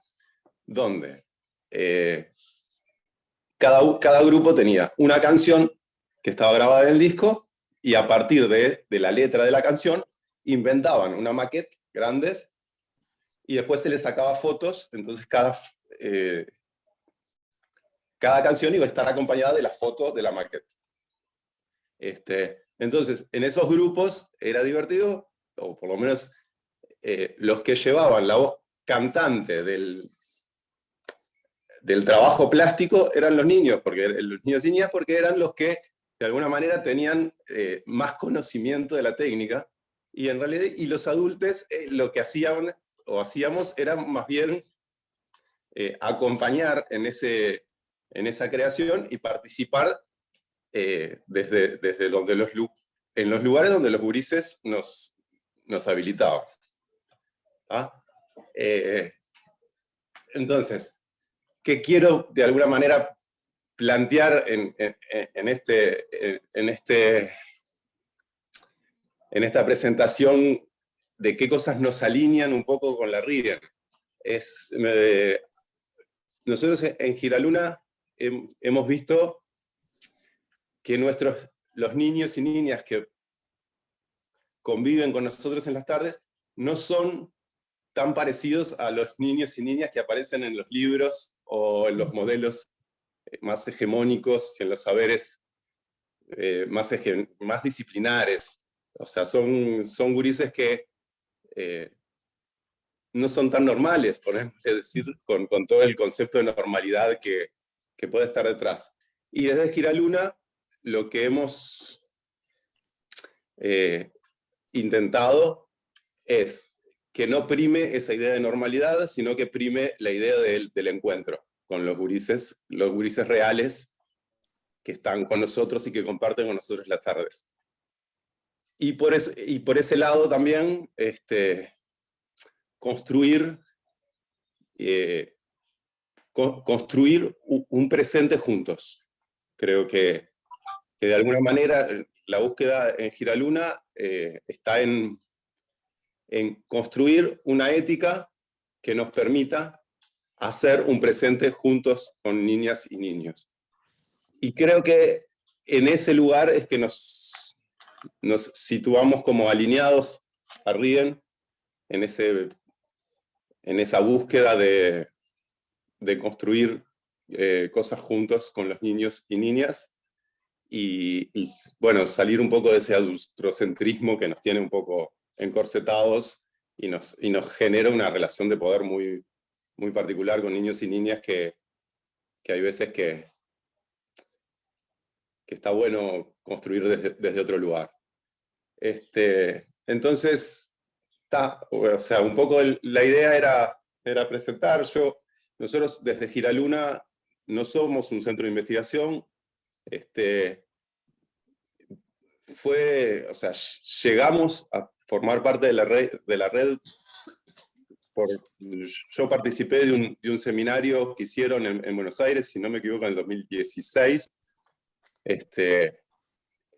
E: donde cada grupo tenía una canción que estaba grabada en el disco, y a partir de la letra de la canción inventaban una maquette grandes, y después se les sacaba fotos, entonces cada canción iba a estar acompañada de la foto de la maquette. Entonces, en esos grupos era divertido, o por lo menos los que llevaban la voz cantante del trabajo plástico eran los niños y niñas, porque eran los que de alguna manera tenían más conocimiento de la técnica, y en realidad, y los adultos lo que hacíamos era más bien acompañar en esa creación y participar desde donde en los lugares donde los gurises nos habilitaban. ¿Ah? Entonces, ¿qué quiero de alguna manera plantear en esta presentación de qué cosas nos alinean un poco con la Rieden? Nosotros en Giraluna hemos visto que los niños y niñas que conviven con nosotros en las tardes no son tan parecidos a los niños y niñas que aparecen en los libros o en los modelos más hegemónicos y en los saberes más disciplinares. O sea, son gurises que no son tan normales, podemos decir, con todo el concepto de normalidad que puede estar detrás. Y desde Giraluna lo que hemos intentado es que no prime esa idea de normalidad, sino que prime la idea del encuentro con los gurises reales que están con nosotros y que comparten con nosotros las tardes. Y por ese lado también construir un presente juntos. Creo que de alguna manera la búsqueda en Giraluna está en construir una ética que nos permita hacer un presente juntos con niñas y niños. Y creo que en ese lugar es que nos situamos como alineados a Rieden, en esa búsqueda de construir cosas juntos con los niños y niñas, y bueno, salir un poco de ese adultocentrismo que nos tiene un poco encorsetados y nos genera una relación de poder muy, muy particular con niños y niñas que hay veces que está bueno construir desde otro lugar. Entonces, o sea, un poco la idea era presentar. Nosotros desde Giraluna no somos un centro de investigación. O sea, llegamos a formar parte de la red. Yo participé de un seminario que hicieron en Buenos Aires, si no me equivoco, en el 2016.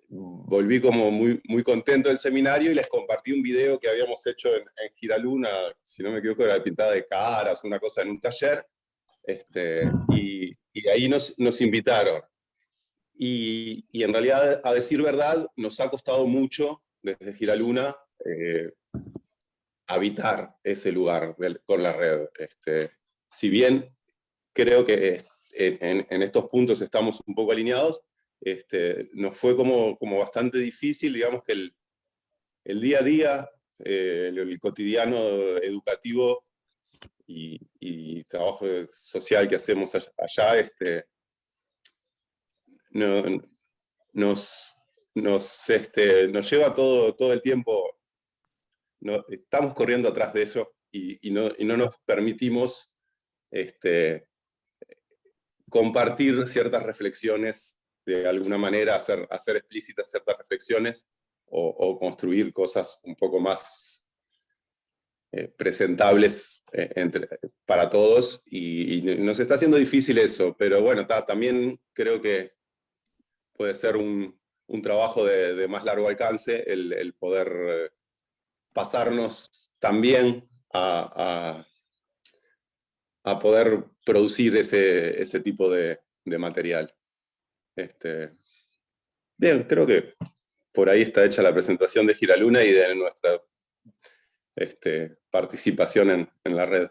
E: Volví como muy, muy contento del seminario y les compartí un video que habíamos hecho en Giraluna, si no me equivoco, era de pintada de caras, una cosa en un taller, y ahí nos invitaron. Y en realidad, a decir verdad, nos ha costado mucho desde Giraluna habitar ese lugar con la red. Si bien creo que en estos puntos estamos un poco alineados, nos fue como bastante difícil, digamos que el día a día, el cotidiano educativo y trabajo social que hacemos allá, nos lleva todo el tiempo, estamos corriendo atrás de eso y no nos permitimos compartir ciertas reflexiones, de alguna manera hacer explícitas ciertas reflexiones o construir cosas un poco más presentables para todos, y nos está haciendo difícil eso, pero bueno, también creo que puede ser un trabajo de más largo alcance el poder pasarnos también a poder producir ese tipo de material. Bien, creo que por ahí está hecha la presentación de Giraluna y de nuestra participación en la red.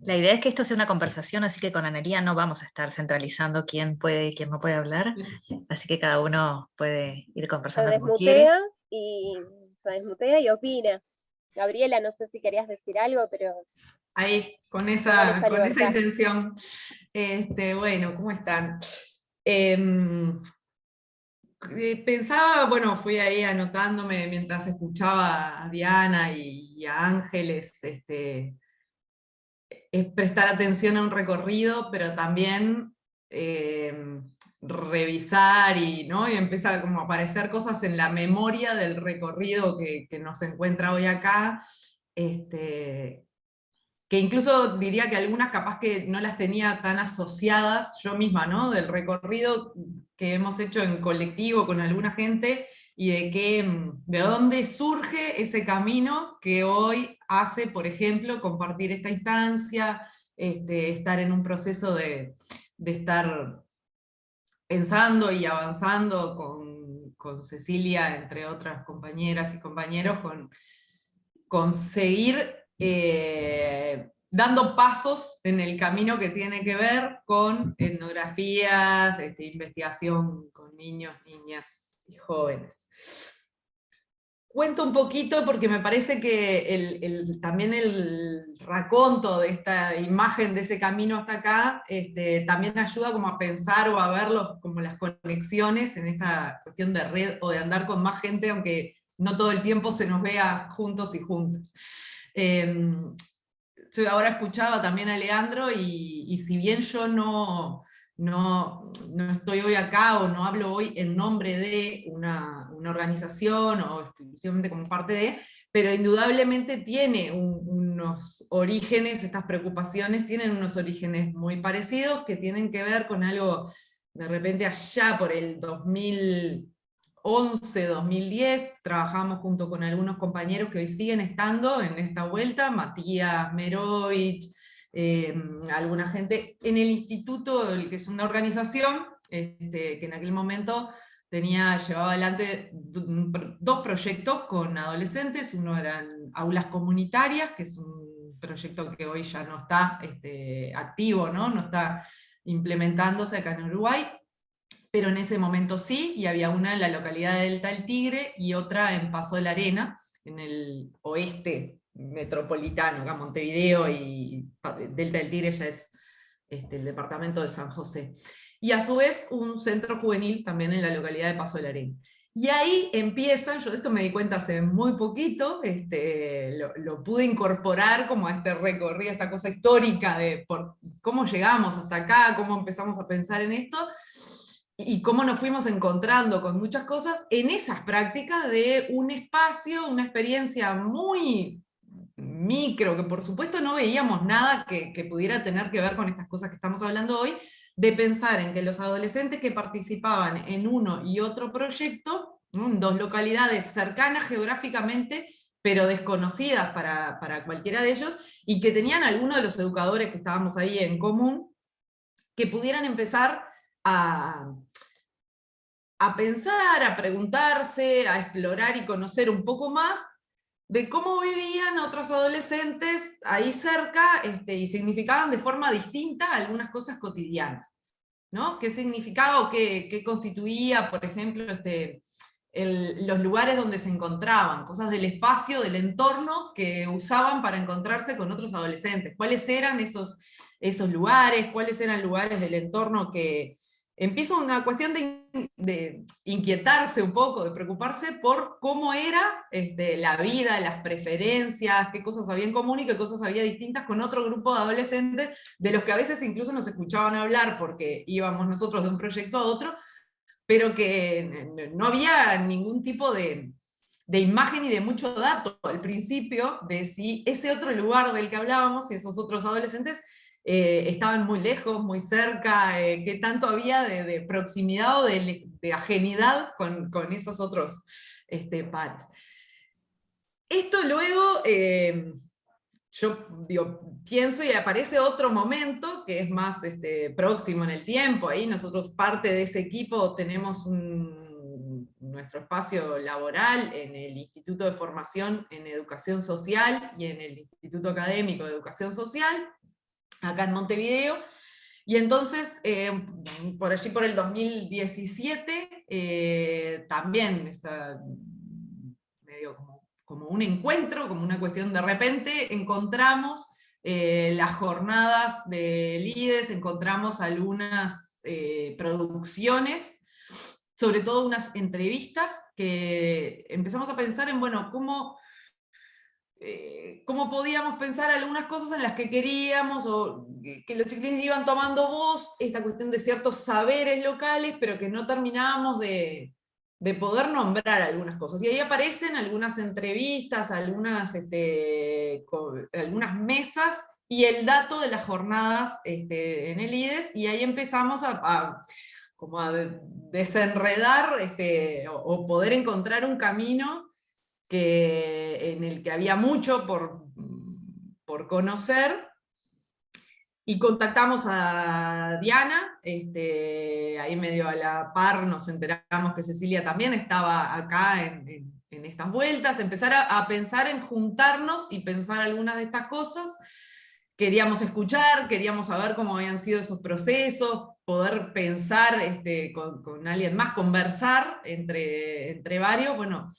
A: La idea es que esto sea una conversación, así que con Analía no vamos a estar centralizando quién puede y quién no puede hablar, así que cada uno puede ir conversando como quiere.
B: Se desmutea y opina. Gabriela, no sé si querías decir algo, pero...
F: Ahí, con
B: Con
F: esa
B: esa libertad.
F: intención. Bueno, ¿cómo están? Pensaba, bueno, fui ahí anotándome mientras escuchaba a Diana y a Ángeles, es prestar atención a un recorrido, pero también revisar ¿no? Y empieza como a aparecer cosas en la memoria del recorrido que nos encuentra hoy acá, que incluso diría que algunas capaz que no las tenía tan asociadas yo misma, ¿no? Del recorrido que hemos hecho en colectivo con alguna gente, y de dónde surge ese camino que hoy hace, por ejemplo, compartir esta instancia, estar en un proceso de estar pensando y avanzando con Cecilia, entre otras compañeras y compañeros, con seguir dando pasos en el camino que tiene que ver con etnografías, investigación con niños, niñas y jóvenes. Cuento un poquito porque me parece que también el raconto de esta imagen de ese camino hasta acá también ayuda como a pensar o a ver como las conexiones en esta cuestión de red o de andar con más gente, aunque no todo el tiempo se nos vea juntos y juntas. Yo ahora escuchaba también a Leandro y si bien yo no estoy hoy acá o no hablo hoy en nombre de una organización o exclusivamente como parte de, pero indudablemente tiene unos orígenes, estas preocupaciones tienen unos orígenes muy parecidos que tienen que ver con algo de repente allá por el 2011, 2010, trabajamos junto con algunos compañeros que hoy siguen estando en esta vuelta, Matías Merovich, alguna gente en el instituto, que es una organización que en aquel momento llevaba adelante dos proyectos con adolescentes. Uno eran aulas comunitarias, que es un proyecto que hoy ya no está activo, no está implementándose acá en Uruguay, pero en ese momento sí, y había una en la localidad de Delta del Tigre y otra en Paso de la Arena, en el oeste metropolitano, acá Montevideo, y Delta del Tigre ya es el departamento de San José. Y a su vez un centro juvenil también en la localidad de Paso de la Arena. Y ahí empiezan, yo de esto me di cuenta hace muy poquito, lo pude incorporar como a este recorrido, esta cosa histórica de por cómo llegamos hasta acá, cómo empezamos a pensar en esto, y cómo nos fuimos encontrando con muchas cosas en esas prácticas de un espacio, una experiencia muy micro, que por supuesto no veíamos nada que pudiera tener que ver con estas cosas que estamos hablando hoy, de pensar en que los adolescentes que participaban en uno y otro proyecto, ¿no? En dos localidades cercanas geográficamente, pero desconocidas para cualquiera de ellos, y que tenían algunos de los educadores que estábamos ahí en común, que pudieran empezar a pensar, a preguntarse, a explorar y conocer un poco más de cómo vivían otros adolescentes ahí cerca, y significaban de forma distinta algunas cosas cotidianas, ¿no? ¿Qué significaba o qué constituía, por ejemplo, los lugares donde se encontraban, cosas del espacio, del entorno que usaban para encontrarse con otros adolescentes? ¿Cuáles eran esos lugares? ¿Cuáles eran lugares del entorno que... Empieza una cuestión de inquietarse un poco, de preocuparse por cómo era la vida, las preferencias, qué cosas había en común y qué cosas había distintas con otro grupo de adolescentes, de los que a veces incluso nos escuchaban hablar porque íbamos nosotros de un proyecto a otro, pero que no había ningún tipo de imagen y de mucho dato al principio de si ese otro lugar del que hablábamos y esos otros adolescentes estaban muy lejos, muy cerca, qué tanto había de proximidad o de ajenidad con esos otros pares. Esto luego, yo pienso y aparece otro momento que es más próximo en el tiempo. Ahí nosotros, parte de ese equipo, tenemos nuestro espacio laboral en el Instituto de Formación en Educación Social y en el Instituto Académico de Educación Social, acá en Montevideo, y entonces, por allí por el 2017, también está medio como como un encuentro, como una cuestión de repente, encontramos las jornadas de LIDES, encontramos algunas producciones, sobre todo unas entrevistas, que empezamos a pensar en, bueno, cómo podíamos pensar algunas cosas en las que queríamos, o que los chiquilines iban tomando voz, esta cuestión de ciertos saberes locales, pero que no terminábamos de poder nombrar algunas cosas. Y ahí aparecen algunas entrevistas, algunas mesas, y el dato de las jornadas en el IDES, y ahí empezamos como a desenredar o poder encontrar un camino en el que había mucho por conocer, y contactamos a Diana, ahí medio a la par nos enteramos que Cecilia también estaba acá en estas vueltas, empezar a pensar en juntarnos y pensar algunas de estas cosas. Queríamos escuchar, queríamos saber cómo habían sido esos procesos, poder pensar con alguien más, conversar entre varios, bueno,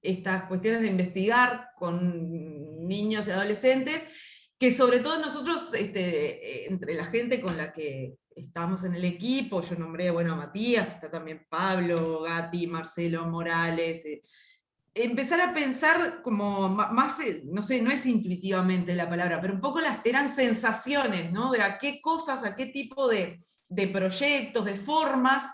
F: estas cuestiones de investigar con niños y adolescentes, que sobre todo nosotros, entre la gente con la que estamos en el equipo, yo nombré, bueno, a Matías, está también Pablo, Gati, Marcelo, Morales, empezar a pensar como más, no sé, no es intuitivamente la palabra, pero un poco eran sensaciones, ¿no? De a qué cosas, a qué tipo de proyectos, de formas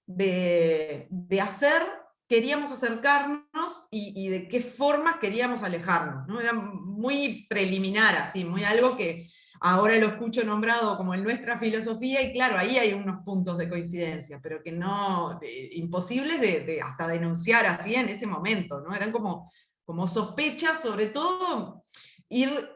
F: de hacer queríamos acercarnos, y de qué formas queríamos alejarnos, ¿no? Era muy preliminar, así, muy algo que ahora lo escucho nombrado como en nuestra filosofía, y claro, ahí hay unos puntos de coincidencia, pero que no, imposibles de hasta denunciar así en ese momento, ¿no? Eran como sospechas, sobre todo ir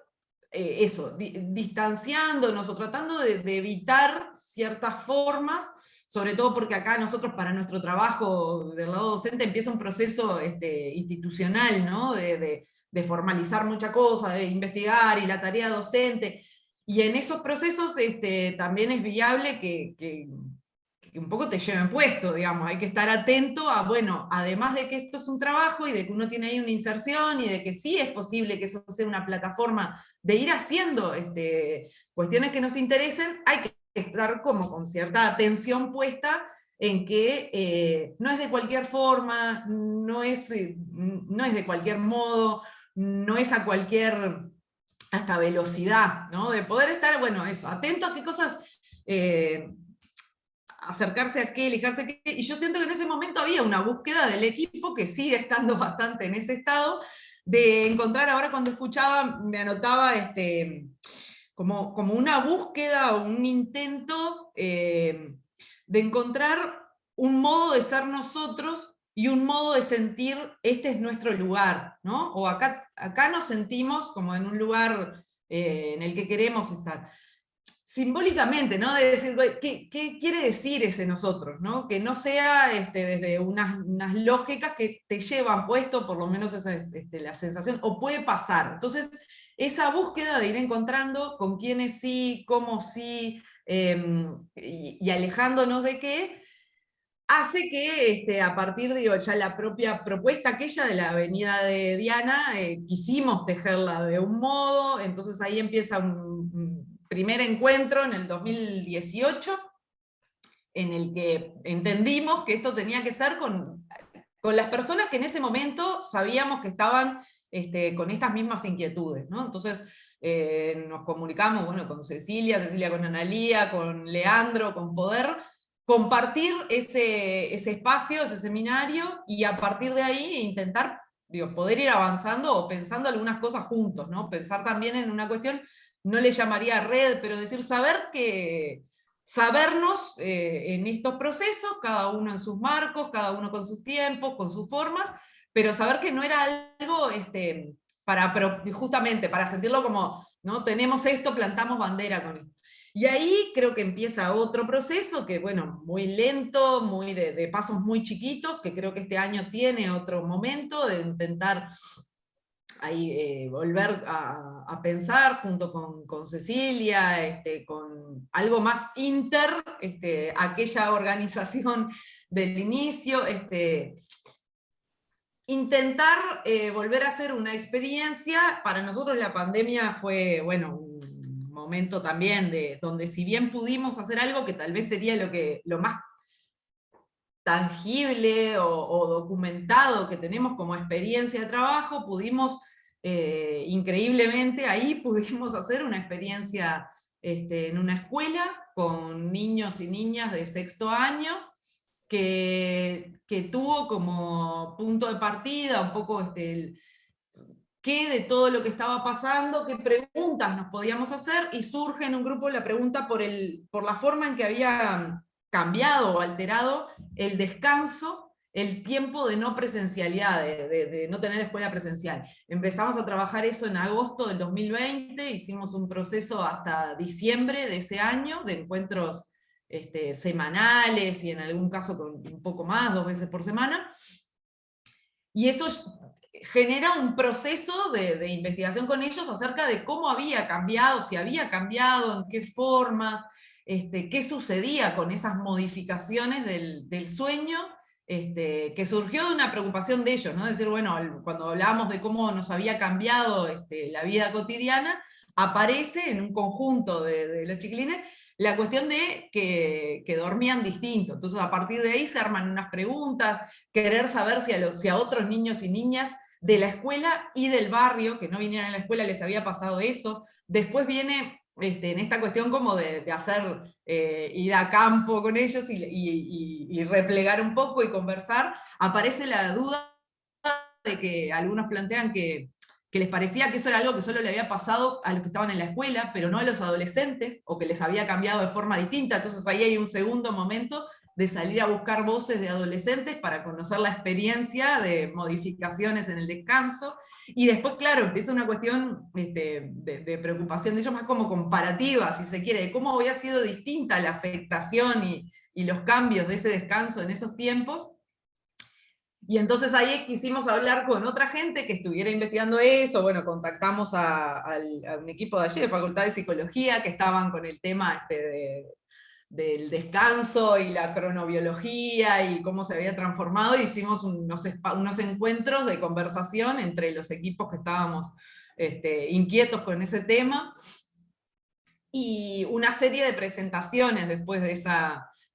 F: distanciándonos o tratando de evitar ciertas formas, sobre todo porque acá nosotros, para nuestro trabajo del lado docente, empieza un proceso institucional, ¿no? de formalizar mucha cosa, de investigar, y la tarea docente, y en esos procesos también es viable que un poco te lleven puesto, digamos, hay que estar atento a, bueno, además de que esto es un trabajo, y de que uno tiene ahí una inserción, y de que sí es posible que eso sea una plataforma de ir haciendo cuestiones que nos interesen, hay que estar como con cierta atención puesta en que no es de cualquier forma, no es de cualquier modo, no es a cualquier hasta velocidad, ¿no? De poder estar, bueno, eso, atento a qué cosas, acercarse a qué, alejarse a qué, y yo siento que en ese momento había una búsqueda del equipo, que sigue estando bastante en ese estado, de encontrar, ahora cuando escuchaba, me anotaba como una búsqueda o un intento de encontrar un modo de ser nosotros, y un modo de sentir, este es nuestro lugar, ¿no? O acá nos sentimos como en un lugar en el que queremos estar. Simbólicamente, ¿no? De decir, ¿qué quiere decir ese nosotros? ¿No? Que no sea desde unas lógicas que te llevan puesto, por lo menos esa es la sensación, o puede pasar. Entonces, esa búsqueda de ir encontrando con quiénes sí, cómo sí, y alejándonos de qué, hace que a partir de ya la propia propuesta aquella de la Avenida de Diana, quisimos tejerla de un modo, entonces ahí empieza un primer encuentro en el 2018, en el que entendimos que esto tenía que ser con las personas que en ese momento sabíamos que estaban con estas mismas inquietudes, ¿no? Entonces nos comunicamos, bueno, con Cecilia con Analía, con Leandro, con poder compartir ese espacio, ese seminario, y a partir de ahí intentar, poder ir avanzando o pensando algunas cosas juntos, ¿no? Pensar también en una cuestión, no le llamaría red, pero decir, sabernos en estos procesos, cada uno en sus marcos, cada uno con sus tiempos, con sus formas, pero saber que no era algo justamente para sentirlo como, ¿no? Tenemos esto, plantamos bandera con esto. Y ahí creo que empieza otro proceso que, bueno, muy lento, muy de pasos muy chiquitos, que creo que este año tiene otro momento de intentar ahí volver a pensar junto con Cecilia, con algo más aquella organización del inicio, intentar volver a hacer una experiencia. Para nosotros la pandemia fue, bueno, un momento también donde si bien pudimos hacer algo que tal vez sería lo más tangible o documentado que tenemos como experiencia de trabajo, pudimos, increíblemente, ahí pudimos hacer una experiencia en una escuela con niños y niñas de 6º año, que tuvo como punto de partida un poco qué de todo lo que estaba pasando, qué preguntas nos podíamos hacer, y surge en un grupo la pregunta por la forma en que había cambiado o alterado el descanso, el tiempo de no presencialidad, de no tener escuela presencial. Empezamos a trabajar eso en agosto del 2020, hicimos un proceso hasta diciembre de ese año, de encuentros semanales, y en algún caso con un poco más, 2 veces por semana, y eso genera un proceso de investigación con ellos acerca de cómo había cambiado, si había cambiado, en qué formas, qué sucedía con esas modificaciones del sueño, que surgió de una preocupación de ellos, ¿no? Es decir, bueno, cuando hablábamos de cómo nos había cambiado la vida cotidiana, aparece en un conjunto de los chiquilines la cuestión de que dormían distinto. Entonces a partir de ahí se arman unas preguntas, querer saber si a otros niños y niñas de la escuela y del barrio, que no vinieran a la escuela, les había pasado eso. Después viene en esta cuestión como de hacer, ir a campo con ellos y replegar un poco y conversar, aparece la duda de que algunos plantean que les parecía que eso era algo que solo le había pasado a los que estaban en la escuela, pero no a los adolescentes, o que les había cambiado de forma distinta. Entonces ahí hay un segundo momento de salir a buscar voces de adolescentes para conocer la experiencia de modificaciones en el descanso, y después, claro, empieza una cuestión de preocupación de ellos más como comparativa, si se quiere, de cómo había sido distinta la afectación y los cambios de ese descanso en esos tiempos. Y entonces ahí quisimos hablar con otra gente que estuviera investigando eso. Bueno, contactamos a un equipo de allí, de Facultad de Psicología, que estaban con el tema del descanso y la cronobiología y cómo se había transformado, y hicimos unos encuentros de conversación entre los equipos que estábamos inquietos con ese tema, y una serie de presentaciones después de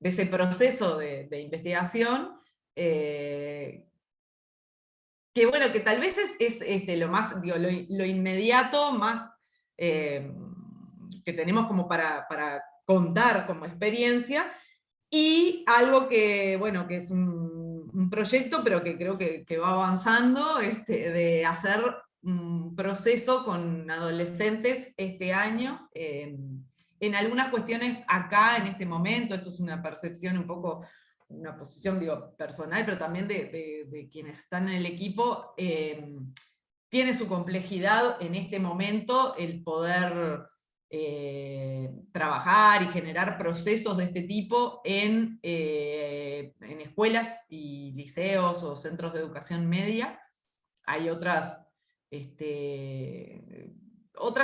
F: ese proceso de investigación, que bueno, que tal vez es lo más, digo, lo inmediato más que tenemos como para contar como experiencia, y algo que, bueno, que es un proyecto, pero que creo que va avanzando, de hacer un proceso con adolescentes este año, en algunas cuestiones acá, en este momento. Esto es una percepción un poco, una posición, digo, personal, pero también de quienes están en el equipo. Tiene su complejidad en este momento el poder trabajar y generar procesos de este tipo en escuelas y liceos o centros de educación media. Hay otras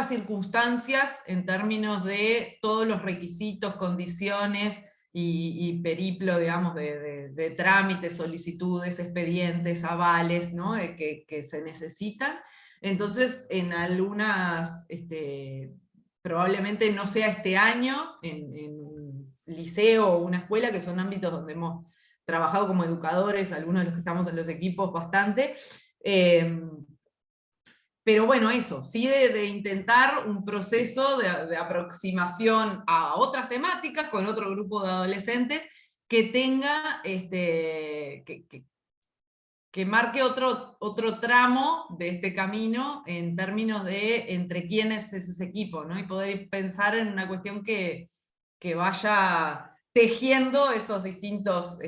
F: circunstancias en términos de todos los requisitos, condiciones y periplo, digamos, de trámites, solicitudes, expedientes, avales, ¿no? que se necesitan. Entonces, en algunas, probablemente no sea este año, en un liceo o una escuela, que son ámbitos donde hemos trabajado como educadores, algunos de los que estamos en los equipos bastante. Pero bueno, eso, sí, de intentar un proceso de aproximación a otras temáticas con otro grupo de adolescentes que tenga, que marque otro tramo de este camino en términos de entre quiénes es ese equipo, ¿no? Y poder pensar en una cuestión que vaya tejiendo esos distintos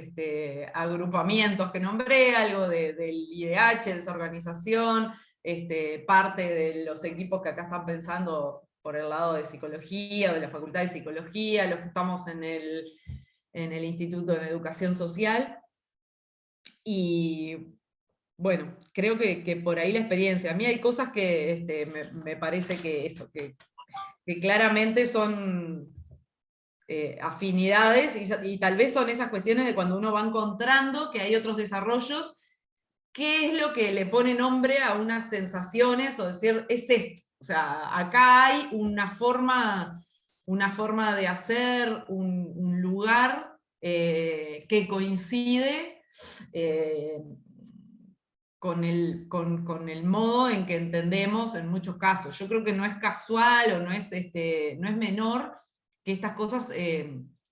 F: agrupamientos que nombré, algo del IDH, de esa organización, parte de los equipos que acá están pensando por el lado de psicología, de la Facultad de Psicología, los que estamos en el Instituto de Educación Social. Y bueno, creo que por ahí la experiencia. A mí hay cosas que me parece que eso, que claramente son afinidades, y tal vez son esas cuestiones de cuando uno va encontrando que hay otros desarrollos qué es lo que le pone nombre a unas sensaciones, o decir, es esto. O sea, acá hay una forma de hacer, un lugar que coincide con el modo en que entendemos en muchos casos. Yo creo que no es casual o no es menor que estas cosas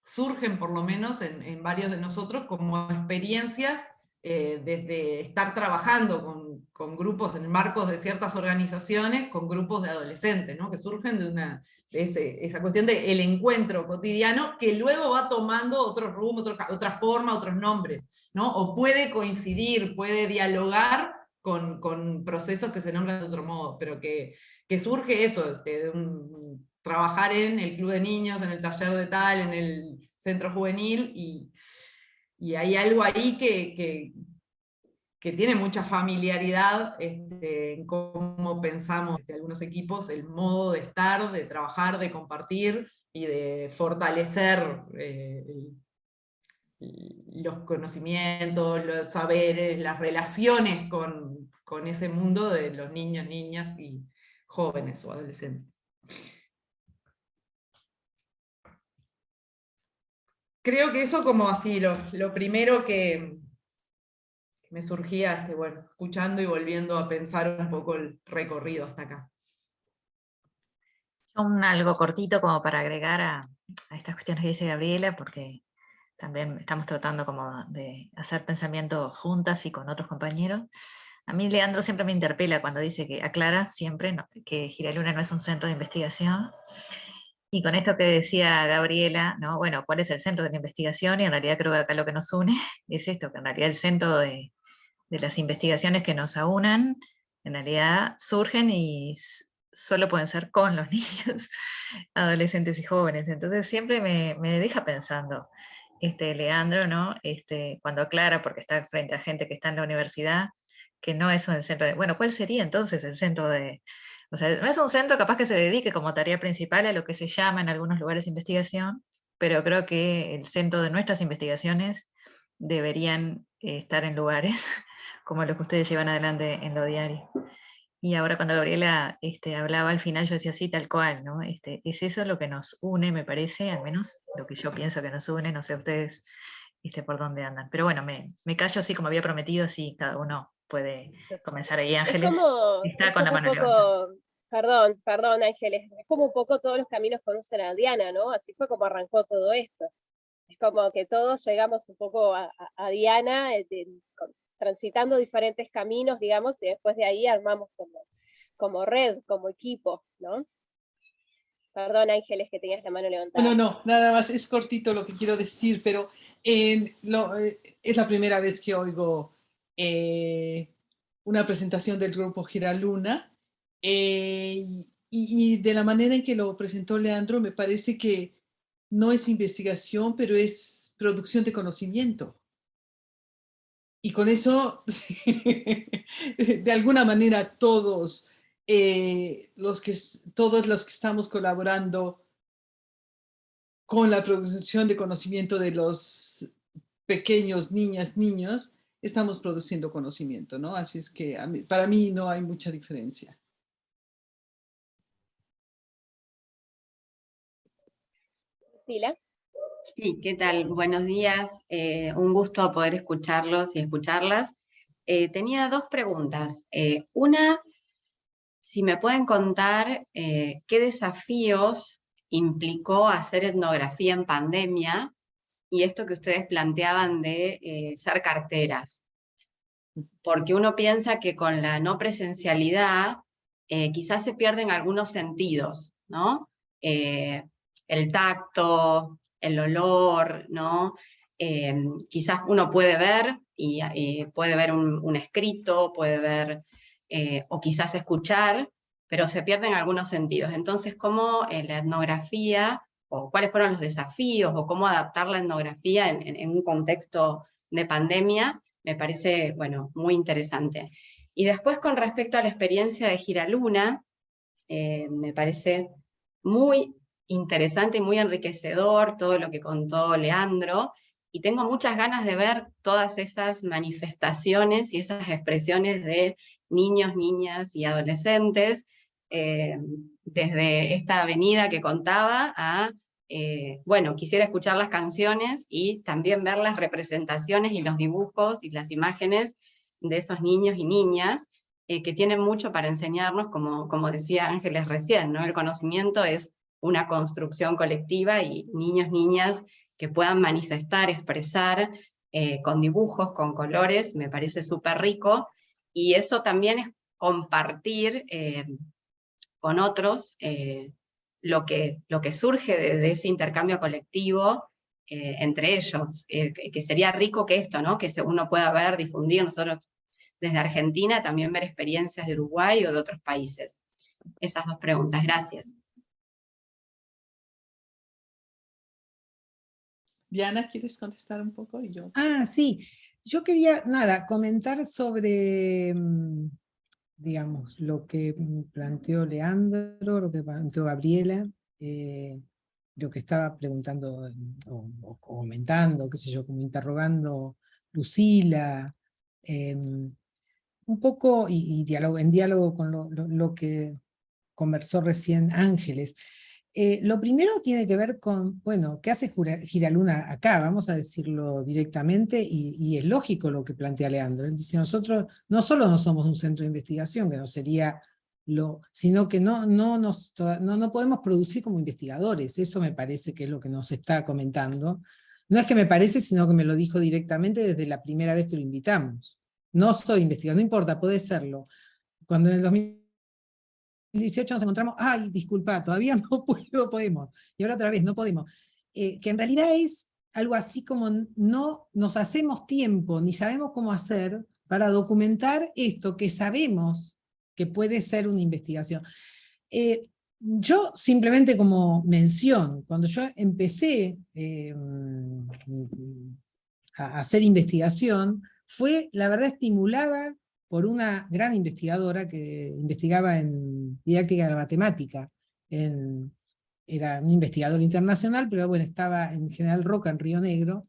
F: surgen, por lo menos en varios de nosotros, como experiencias desde estar trabajando con grupos en marcos de ciertas organizaciones, con grupos de adolescentes, ¿no? Que surgen de esa cuestión del encuentro cotidiano, que luego va tomando otro rumbo, otra forma, otros nombres, ¿no? O puede coincidir, puede dialogar con procesos que se nombran de otro modo, pero que surge eso, trabajar en el club de niños, en el taller de tal, en el centro juvenil, y hay algo ahí que tiene mucha familiaridad en cómo pensamos algunos equipos, el modo de estar, de trabajar, de compartir y de fortalecer los conocimientos, los saberes, las relaciones con ese mundo de los niños, niñas y jóvenes o adolescentes. Creo que eso como así, lo primero que me surgía, bueno, escuchando y volviendo a pensar un poco el recorrido hasta acá.
A: Algo cortito como para agregar a estas cuestiones que dice Gabriela, porque también estamos tratando como de hacer pensamiento juntas y con otros compañeros. A mí Leandro siempre me interpela cuando dice que aclara siempre que Giraluna no es un centro de investigación. Y con esto que decía Gabriela, ¿no? Bueno, ¿cuál es el centro de la investigación? Y en realidad creo que acá lo que nos une es esto, que en realidad el centro de las investigaciones que nos aunan, en realidad surgen y solo pueden ser con los niños, adolescentes y jóvenes. Entonces siempre me deja pensando, Leandro, ¿no? Cuando aclara, porque está frente a gente que está en la universidad, que no es un centro de... Bueno, ¿cuál sería entonces el centro de...? O sea, no es un centro capaz que se dedique como tarea principal a lo que se llama en algunos lugares investigación, pero creo que el centro de nuestras investigaciones deberían estar en lugares como los que ustedes llevan adelante en lo diario. Y ahora cuando Gabriela hablaba al final, yo decía sí, tal cual, ¿no? Es eso lo que nos une, me parece, al menos lo que yo pienso que nos une, no sé ustedes por dónde andan. Pero bueno, me callo así como había prometido, así cada uno puede comenzar ahí. Ángeles está con la mano levantada.
B: Perdón, Ángeles, es como un poco todos los caminos conducen a Diana, ¿no? Así fue como arrancó todo esto. Es como que todos llegamos un poco a Diana, transitando diferentes caminos, digamos, y después de ahí armamos como red, como equipo, ¿no? Perdón, Ángeles, que tenías la mano levantada.
C: No, nada más, es cortito lo que quiero decir, pero es la primera vez que oigo una presentación del grupo Giraluna, y de la manera en que lo presentó Leandro, me parece que no es investigación, pero es producción de conocimiento. Y con eso, de alguna manera, todos los que estamos colaborando con la producción de conocimiento de los pequeños niños, estamos produciendo conocimiento, ¿no? Así es que para mí no hay mucha diferencia.
B: Sila.
G: Sí, ¿qué tal? Buenos días. Un gusto poder escucharlos y escucharlas. Tenía dos preguntas. Una, si me pueden contar qué desafíos implicó hacer etnografía en pandemia y esto que ustedes planteaban de ser carteras. Porque uno piensa que con la no presencialidad quizás se pierden algunos sentidos, ¿no? El tacto, el olor, ¿no? Quizás uno puede ver, y puede ver un escrito, puede ver, o quizás escuchar, pero se pierden algunos sentidos. Entonces, ¿cómo la etnografía, o cuáles fueron los desafíos, o cómo adaptar la etnografía en un contexto de pandemia? Me parece, bueno, muy interesante. Y después, con respecto a la experiencia de Giraluna, me parece muy interesante y muy enriquecedor todo lo que contó Leandro, y tengo muchas ganas de ver todas esas manifestaciones y esas expresiones de niños, niñas y adolescentes, desde esta avenida que contaba a, bueno, quisiera escuchar las canciones y también ver las representaciones y los dibujos y las imágenes de esos niños y niñas, que tienen mucho para enseñarnos, como decía Ángeles recién, ¿no? El conocimiento es una construcción colectiva, y niños, niñas que puedan manifestar, expresar, con dibujos, con colores, me parece súper rico, y eso también es compartir con otros lo que surge de ese intercambio colectivo entre ellos, que sería rico que esto, ¿no? Que uno pueda ver, difundir, nosotros desde Argentina también ver experiencias de Uruguay o de otros países. Esas dos preguntas, gracias.
C: Diana, ¿quieres contestar un poco? Y yo.
D: Sí, yo quería, comentar sobre, digamos, lo que planteó Leandro, lo que planteó Gabriela, lo que estaba preguntando, o comentando, qué sé yo, como interrogando Lucila, un poco, y en diálogo con lo que conversó recién Ángeles. Lo primero tiene que ver con, bueno, ¿qué hace Giraluna acá? Vamos a decirlo directamente, y es lógico lo que plantea Leandro. Él dice, nosotros no solo no somos un centro de investigación, que no sería sino que no podemos producir como investigadores. Eso me parece que es lo que nos está comentando. No es que me parece, sino que me lo dijo directamente desde la primera vez que lo invitamos. No soy investigador, no importa, puede serlo. Cuando en el 2018 nos encontramos, ay, disculpa, todavía no podemos, y ahora otra vez, no podemos. Que en realidad es algo así como no nos hacemos tiempo, ni sabemos cómo hacer para documentar esto que sabemos que puede ser una investigación. Yo simplemente como mención, cuando yo empecé a hacer investigación, fue la verdad estimulada por una gran investigadora que investigaba en didáctica de la matemática. Era un investigador internacional, pero bueno, estaba en General Roca, en Río Negro.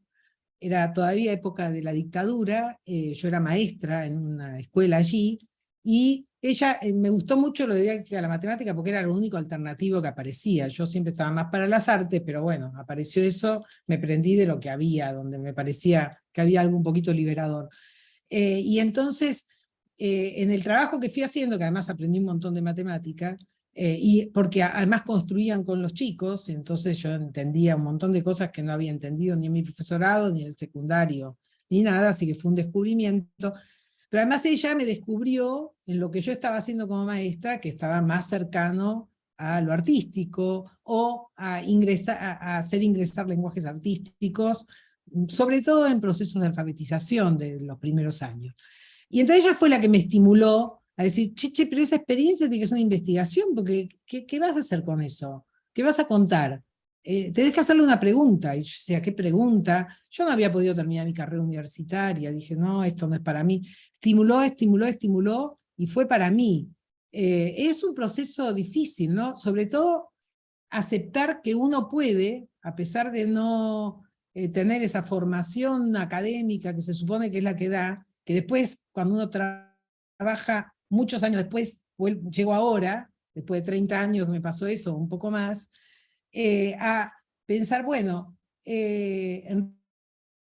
D: Era todavía época de la dictadura, yo era maestra en una escuela allí, y ella, me gustó mucho lo de didáctica de la matemática porque era lo único alternativo que aparecía. Yo siempre estaba más para las artes, pero bueno, apareció eso, me prendí de lo que había, donde me parecía que había algo un poquito liberador. Y entonces, en el trabajo que fui haciendo, que además aprendí un montón de matemática, y porque además construían con los chicos, entonces yo entendía un montón de cosas que no había entendido ni en mi profesorado, ni en el secundario, ni nada, así que fue un descubrimiento. Pero además ella me descubrió en lo que yo estaba haciendo como maestra, que estaba más cercano a lo artístico, o a hacer ingresar lenguajes artísticos, sobre todo en procesos de alfabetización de los primeros años. Y entonces ella fue la que me estimuló a decir, che, pero esa experiencia tiene que ser una investigación, porque ¿qué vas a hacer con eso? ¿Qué vas a contar? Tenés que hacerle una pregunta. Y yo decía, ¿qué pregunta? Yo no había podido terminar mi carrera universitaria, dije, no, esto no es para mí. Estimuló, y fue para mí. Es un proceso difícil, ¿no? Sobre todo aceptar que uno puede, a pesar de no tener esa formación académica que se supone que es la que da, que después, cuando uno trabaja muchos años después, llego ahora, después de 30 años que me pasó eso, un poco más, a pensar, bueno, en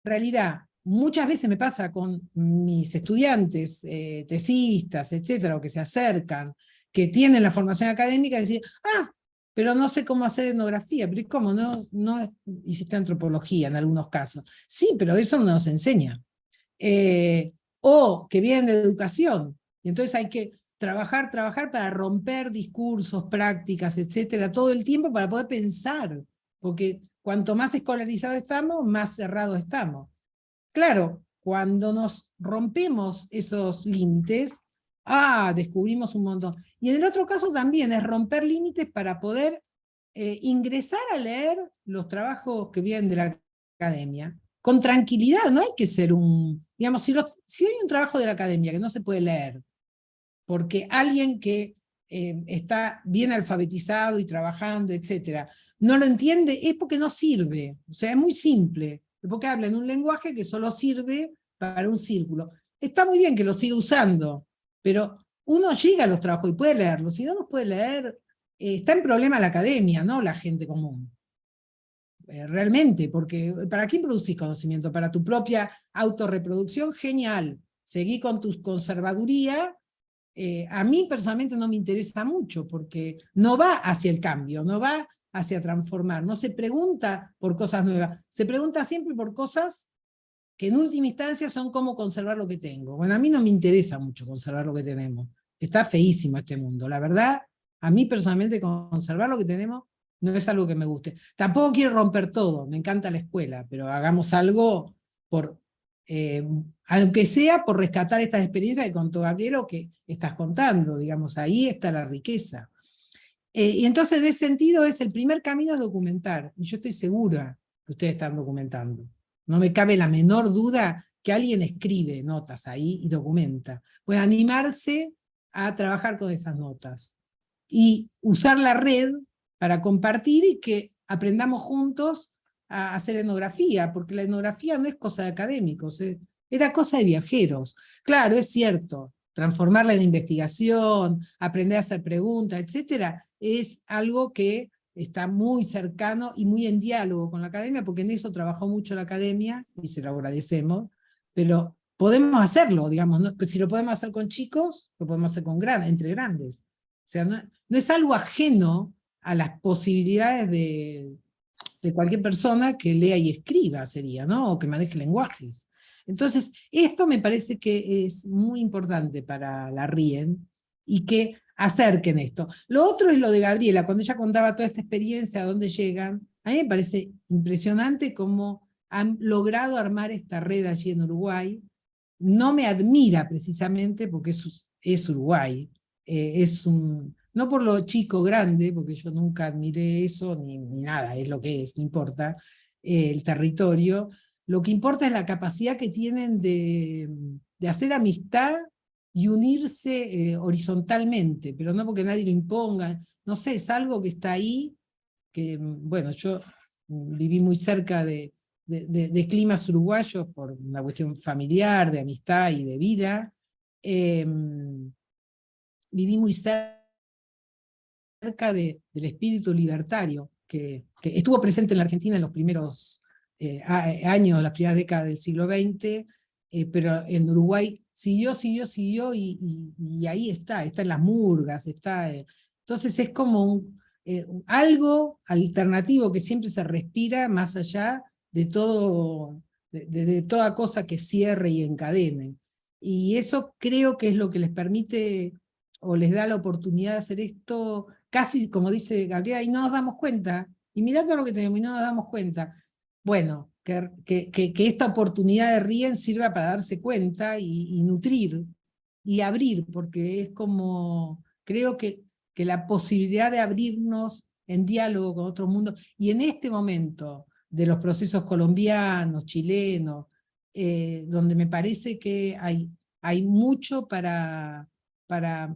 D: realidad, muchas veces me pasa con mis estudiantes, tesistas, etcétera, o que se acercan, que tienen la formación académica, decir, pero no sé cómo hacer etnografía. Pero ¿cómo? No hiciste antropología en algunos casos. Sí, pero eso no nos enseña. O que vienen de educación, y entonces hay que trabajar para romper discursos, prácticas, etcétera, todo el tiempo para poder pensar, porque cuanto más escolarizados estamos, más cerrados estamos. Claro, cuando nos rompemos esos límites, descubrimos un montón. Y en el otro caso también es romper límites para poder ingresar a leer los trabajos que vienen de la academia, con tranquilidad. No hay que ser digamos, si hay un trabajo de la academia que no se puede leer, porque alguien que está bien alfabetizado y trabajando, etcétera, no lo entiende, es porque no sirve. O sea, es muy simple. porque habla en un lenguaje que solo sirve para un círculo. Está muy bien que lo siga usando, pero uno llega a los trabajos y puede leerlos, si no los puede leer, está en problema la academia, no la gente común. Realmente, porque ¿para quién producís conocimiento? Para tu propia autorreproducción, genial. Seguí con tu conservaduría. A mí personalmente no me interesa mucho, porque no va hacia el cambio, no va hacia transformar, no se pregunta por cosas nuevas, se pregunta siempre por cosas que en última instancia son cómo conservar lo que tengo. Bueno, a mí no me interesa mucho conservar lo que tenemos, está feísimo este mundo, la verdad, a mí personalmente conservar lo que tenemos no es algo que me guste. Tampoco quiero romper todo, me encanta la escuela, pero hagamos algo por, aunque sea por rescatar estas experiencias que contó Gabriela o que estás contando, digamos, ahí está la riqueza. Y entonces, en ese sentido, es el primer camino es documentar, y yo estoy segura que ustedes están documentando. No me cabe la menor duda que alguien escribe notas ahí y documenta. Puede animarse a trabajar con esas notas y usar la red para compartir y que aprendamos juntos a hacer etnografía, porque la etnografía no es cosa de académicos, era cosa de viajeros. Claro, es cierto, transformarla en investigación, aprender a hacer preguntas, etcétera, es algo que está muy cercano y muy en diálogo con la academia, porque en eso trabajó mucho la academia, y se lo agradecemos, pero podemos hacerlo, digamos, ¿no? Si lo podemos hacer con chicos, lo podemos hacer con entre grandes. O sea, no es algo ajeno a las posibilidades de cualquier persona que lea y escriba, sería, ¿no? O que maneje lenguajes. Entonces, esto me parece que es muy importante para la RIEN, y que acerquen esto. Lo otro es lo de Gabriela, cuando ella contaba toda esta experiencia, a dónde llegan, a mí me parece impresionante cómo han logrado armar esta red allí en Uruguay. No me admira precisamente porque es Uruguay, no por lo chico grande, porque yo nunca admiré eso, ni nada, es lo que es, no importa, el territorio. Lo que importa es la capacidad que tienen de hacer amistad y unirse horizontalmente, pero no porque nadie lo imponga, no sé, es algo que está ahí, que bueno, yo viví muy cerca de climas uruguayos por una cuestión familiar, de amistad y de vida, viví muy cerca del espíritu libertario, que estuvo presente en la Argentina en los primeros años, las primeras décadas del siglo XX, pero en Uruguay siguió, y ahí está en las murgas, entonces es como algo alternativo que siempre se respira más allá de todo, de toda cosa que cierre y encadene. Y eso creo que es lo que les permite, o les da la oportunidad de hacer esto, casi como dice Gabriela, y no nos damos cuenta, y mirad todo lo que tenemos y no nos damos cuenta. Bueno, que esta oportunidad de RIEN sirva para darse cuenta y nutrir, y abrir, porque es como, creo que la posibilidad de abrirnos en diálogo con otro mundo, y en este momento de los procesos colombianos, chilenos, donde me parece que hay mucho para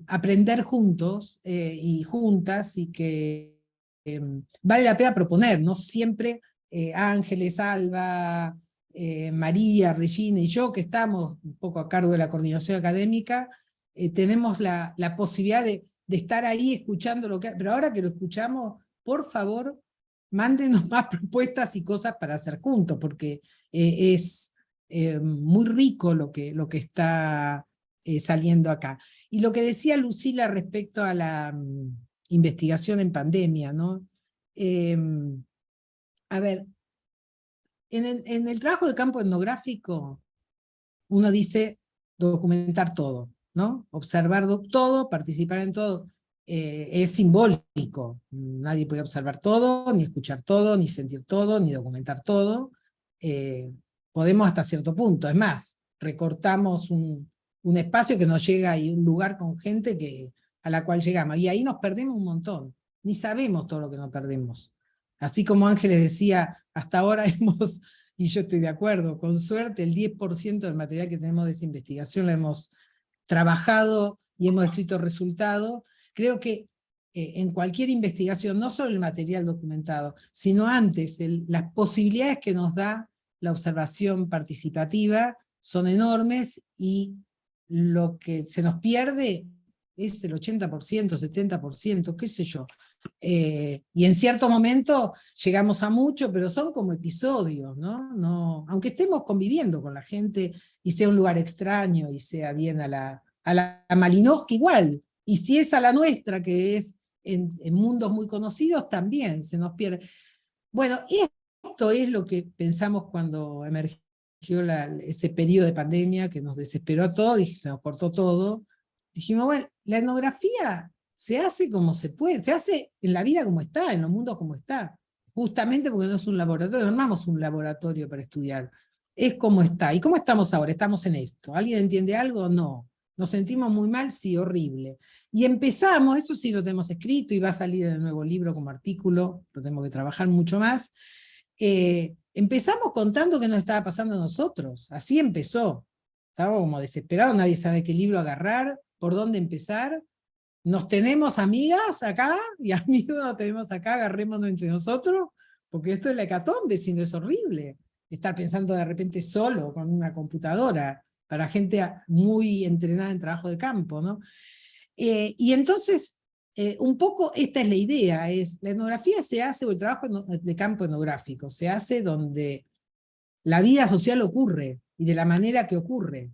D: aprender juntos y juntas, y que vale la pena proponer, no siempre Ángeles, Alba, María, Regina y yo, que estamos un poco a cargo de la coordinación académica, tenemos la posibilidad de estar ahí escuchando lo que... Pero ahora que lo escuchamos, por favor, mándenos más propuestas y cosas para hacer juntos, porque es muy rico lo que está saliendo acá. Y lo que decía Lucila respecto a la investigación en pandemia, ¿no? A ver, en el trabajo de campo etnográfico, uno dice documentar todo, ¿no? Observar todo, participar en todo. Es simbólico, nadie puede observar todo, ni escuchar todo, ni sentir todo, ni documentar todo. Podemos hasta cierto punto, es más, recortamos un espacio que nos llega y un lugar con gente a la cual llegamos, y ahí nos perdemos un montón, ni sabemos todo lo que nos perdemos. Así como Ángeles decía, hasta ahora hemos, y yo estoy de acuerdo, con suerte el 10% del material que tenemos de esa investigación lo hemos trabajado y hemos escrito resultados. Creo que en cualquier investigación, no solo el material documentado, sino antes, las posibilidades que nos da la observación participativa son enormes y lo que se nos pierde es el 80%, 70%, qué sé yo. Y en cierto momento llegamos a mucho, pero son como episodios, ¿no? Aunque estemos conviviendo con la gente y sea un lugar extraño y sea bien a la Malinowska igual, y si es a la nuestra, que es en mundos muy conocidos, también se nos pierde. Bueno, esto es lo que pensamos cuando emergió ese periodo de pandemia que nos desesperó a todos, se nos cortó todo. Dijimos, bueno, la etnografía se hace como se puede, se hace en la vida como está, en los mundos como está, justamente porque no es un laboratorio, no armamos un laboratorio para estudiar, es como está. ¿Y cómo estamos ahora? Estamos en esto. ¿Alguien entiende algo? No. ¿Nos sentimos muy mal? Sí, horrible. Y empezamos, eso sí lo tenemos escrito y va a salir en el nuevo libro como artículo, lo tenemos que trabajar mucho más. Empezamos contando qué nos estaba pasando a nosotros, así empezó. Estábamos como desesperados, nadie sabe qué libro agarrar, por dónde empezar. Nos tenemos amigas acá, y amigos nos tenemos acá, agarrémonos entre nosotros, porque esto es la hecatombe, si no es horrible. Estar pensando de repente solo con una computadora, para gente muy entrenada en trabajo de campo, ¿no? Y entonces, un poco esta es la idea, la etnografía se hace, o el trabajo de campo etnográfico, se hace donde la vida social ocurre, y de la manera que ocurre.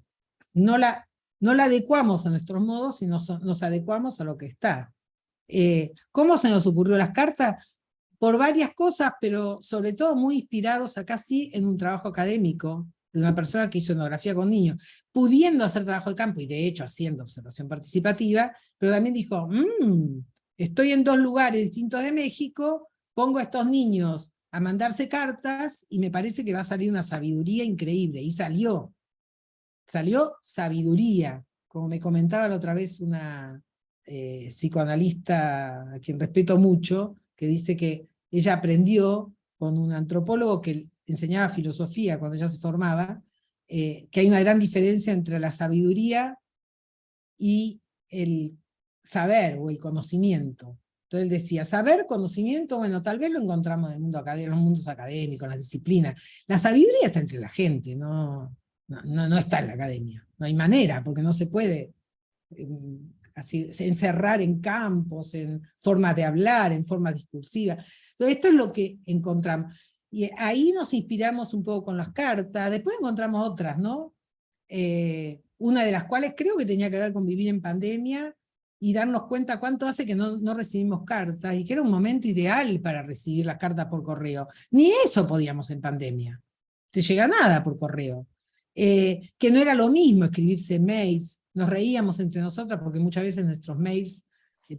D: No la adecuamos a nuestros modos, sino nos adecuamos a lo que está. ¿Cómo se nos ocurrió las cartas? Por varias cosas, pero sobre todo muy inspirados acá sí en un trabajo académico, de una persona que hizo etnografía con niños, pudiendo hacer trabajo de campo, y de hecho haciendo observación participativa, pero también dijo, estoy en 2 lugares distintos de México, pongo a estos niños a mandarse cartas, y me parece que va a salir una sabiduría increíble, y salió sabiduría, como me comentaba la otra vez una psicoanalista a quien respeto mucho, que dice que ella aprendió con un antropólogo que enseñaba filosofía cuando ella se formaba, que hay una gran diferencia entre la sabiduría y el saber o el conocimiento. Entonces él decía, saber, conocimiento, bueno, tal vez lo encontramos en el mundo académico, en los mundos académicos, en las disciplinas. La sabiduría está entre la gente, no está en la academia. No hay manera, porque no se puede así, encerrar en campos, en formas de hablar, en formas discursivas. Entonces esto es lo que encontramos. Y ahí nos inspiramos un poco con las cartas, después encontramos otras, ¿no? Una de las cuales creo que tenía que ver con vivir en pandemia y darnos cuenta cuánto hace que no recibimos cartas, y que era un momento ideal para recibir las cartas por correo. Ni eso podíamos en pandemia. No te llega nada por correo. Que no era lo mismo escribirse mails, nos reíamos entre nosotras porque muchas veces nuestros mails,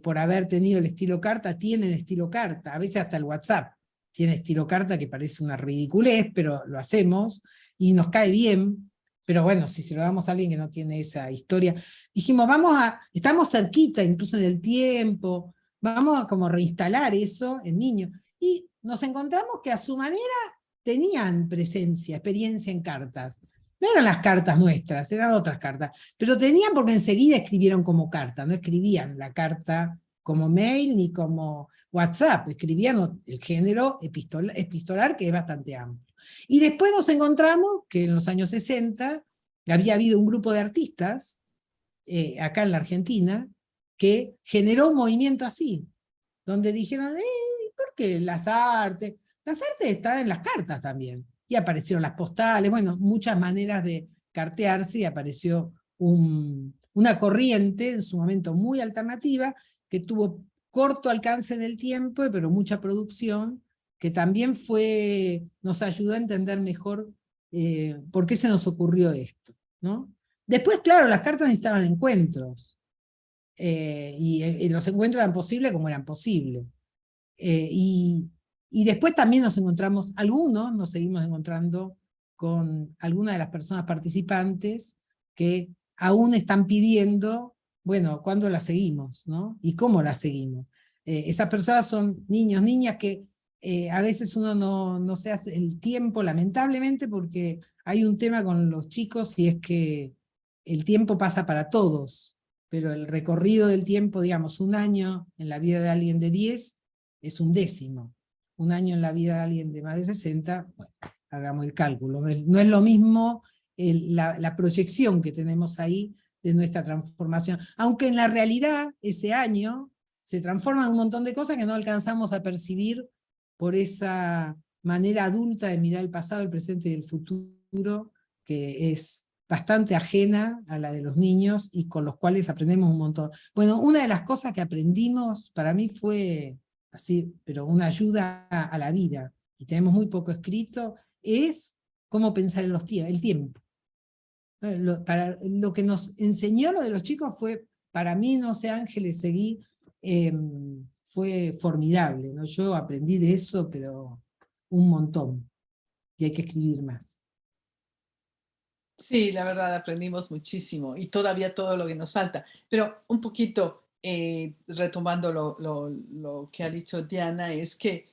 D: por haber tenido el estilo carta, tienen estilo carta, a veces hasta el WhatsApp tiene estilo carta, que parece una ridiculez, pero lo hacemos, y nos cae bien, pero bueno, si se lo damos a alguien que no tiene esa historia, dijimos, estamos cerquita incluso en el tiempo, vamos a como reinstalar eso en niños, y nos encontramos que a su manera tenían presencia, experiencia en cartas. No eran las cartas nuestras, eran otras cartas, pero tenían porque enseguida escribieron como carta, no escribían la carta como mail ni como WhatsApp, escribían el género epistolar, que es bastante amplio. Y después nos encontramos que en los años 60 había habido un grupo de artistas, acá en la Argentina, que generó un movimiento así, donde dijeron, ¿por qué las artes? Las artes están en las cartas también. Y aparecieron las postales, bueno, muchas maneras de cartearse, y apareció una corriente en su momento muy alternativa, que tuvo corto alcance en el tiempo, pero mucha producción, que también nos ayudó a entender mejor por qué se nos ocurrió esto, ¿no? Después, claro, las cartas necesitaban encuentros, y los encuentros eran posibles como eran posibles. Y después también nos seguimos encontrando con algunas de las personas participantes que aún están pidiendo, bueno, ¿cuándo la seguimos, ¿no? ¿Y cómo la seguimos? Esas personas son niños, niñas que a veces uno no se hace el tiempo, lamentablemente, porque hay un tema con los chicos, y es que el tiempo pasa para todos, pero el recorrido del tiempo, digamos, 1 año en la vida de alguien de 10 es 1/10. 1 año en la vida de alguien de más de 60, bueno, hagamos el cálculo. No es lo mismo la proyección que tenemos ahí de nuestra transformación. Aunque en la realidad, ese año, se transforman un montón de cosas que no alcanzamos a percibir por esa manera adulta de mirar el pasado, el presente y el futuro, que es bastante ajena a la de los niños y con los cuales aprendemos un montón. Bueno, una de las cosas que aprendimos para mí fue así, pero una ayuda a la vida, y tenemos muy poco escrito, es cómo pensar en el tiempo. Lo que nos enseñó lo de los chicos fue, para mí, no sé, Ángeles, seguí, fue formidable, ¿no? Yo aprendí de eso, pero un montón, y hay que escribir más.
C: Sí, la verdad aprendimos muchísimo y todavía todo lo que nos falta. Pero un poquito retomando lo que ha dicho Diana, es que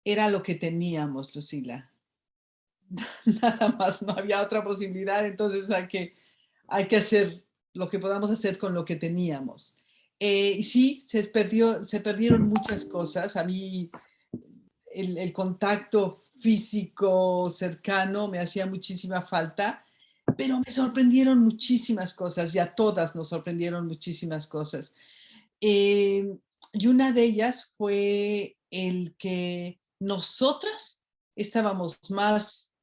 C: era lo que teníamos, Lucila. Nada más, no había otra posibilidad, entonces hay que hacer lo que podamos hacer con lo que teníamos. Y sí, se perdieron muchas cosas. A mí el contacto físico cercano me hacía muchísima falta, pero me sorprendieron muchísimas cosas, y a todas nos sorprendieron muchísimas cosas. Y una de ellas fue el que nosotras estábamos más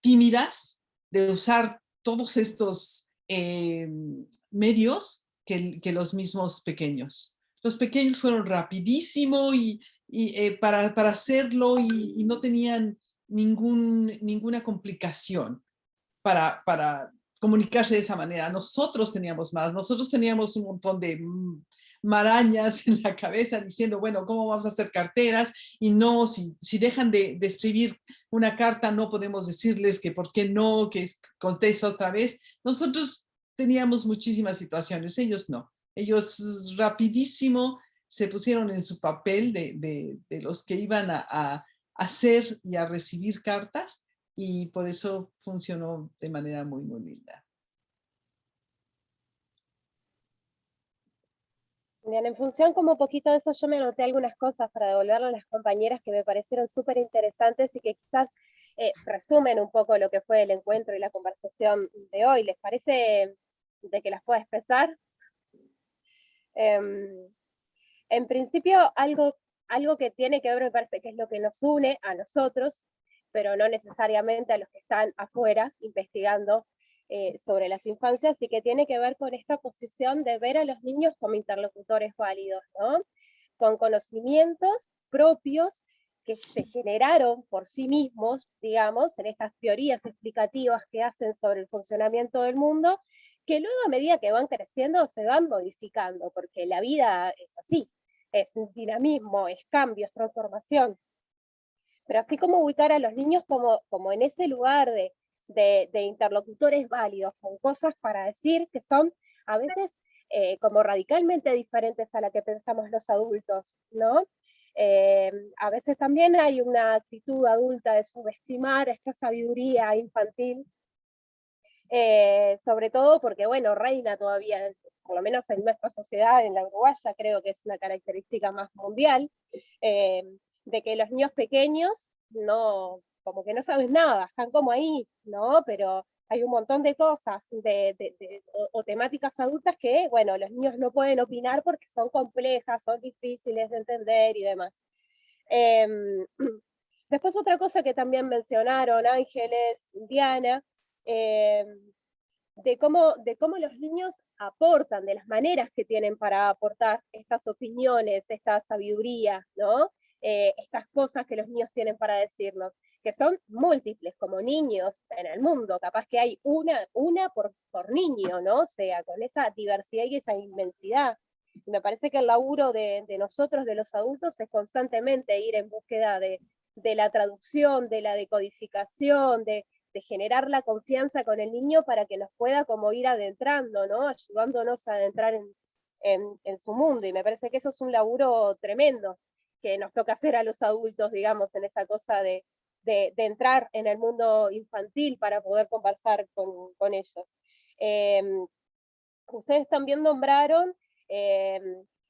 C: tímidas de usar todos estos medios que los mismos pequeños. Los pequeños fueron rapidísimo para hacerlo y no tenían ninguna complicación para comunicarse de esa manera. Nosotros teníamos un montón de marañas en la cabeza diciendo, bueno, ¿cómo vamos a hacer carteras? Y no, si dejan de escribir una carta, no podemos decirles que por qué no, que contesta otra vez. Nosotros teníamos muchísimas situaciones, ellos no. Ellos rapidísimo se pusieron en su papel de los que iban a hacer y a recibir cartas, y por eso funcionó de manera muy, muy linda.
B: Bien, en función como un poquito de eso, yo me anoté algunas cosas para devolverle a las compañeras que me parecieron súper interesantes y que quizás resumen un poco lo que fue el encuentro y la conversación de hoy. ¿Les parece de que las pueda expresar? En principio, algo que tiene que ver, me parece que es lo que nos une a nosotros, pero no necesariamente a los que están afuera investigando sobre las infancias, y que tiene que ver con esta posición de ver a los niños como interlocutores válidos, ¿no? Con conocimientos propios que se generaron por sí mismos, digamos, en estas teorías explicativas que hacen sobre el funcionamiento del mundo, que luego a medida que van creciendo se van modificando, porque la vida es así, es dinamismo, es cambio, es transformación. Pero así como ubicar a los niños como en ese lugar de interlocutores válidos, con cosas para decir que son a veces como radicalmente diferentes a la que pensamos los adultos, ¿no? A veces también hay una actitud adulta de subestimar esta sabiduría infantil, sobre todo porque, bueno, reina todavía, por lo menos en nuestra sociedad, en la uruguaya, creo que es una característica más mundial, de que los niños pequeños no, como que no saben nada, están como ahí, ¿no? Pero hay un montón de cosas o temáticas adultas que, bueno, los niños no pueden opinar porque son complejas, son difíciles de entender y demás. Después otra cosa que también mencionaron Ángeles, Diana, de cómo los niños aportan, de las maneras que tienen para aportar estas opiniones, esta sabiduría, ¿no? Estas cosas que los niños tienen para decirnos, que son múltiples como niños en el mundo, capaz que hay una por niño, ¿no? O sea, con esa diversidad y esa inmensidad. Y me parece que el laburo de nosotros, de los adultos, es constantemente ir en búsqueda de la traducción, de la decodificación, de generar la confianza con el niño para que nos pueda como ir adentrando, ¿no? Ayudándonos a adentrar en su mundo, y me parece que eso es un laburo tremendo que nos toca hacer a los adultos, digamos, en esa cosa de entrar en el mundo infantil para poder conversar con ellos. Ustedes también nombraron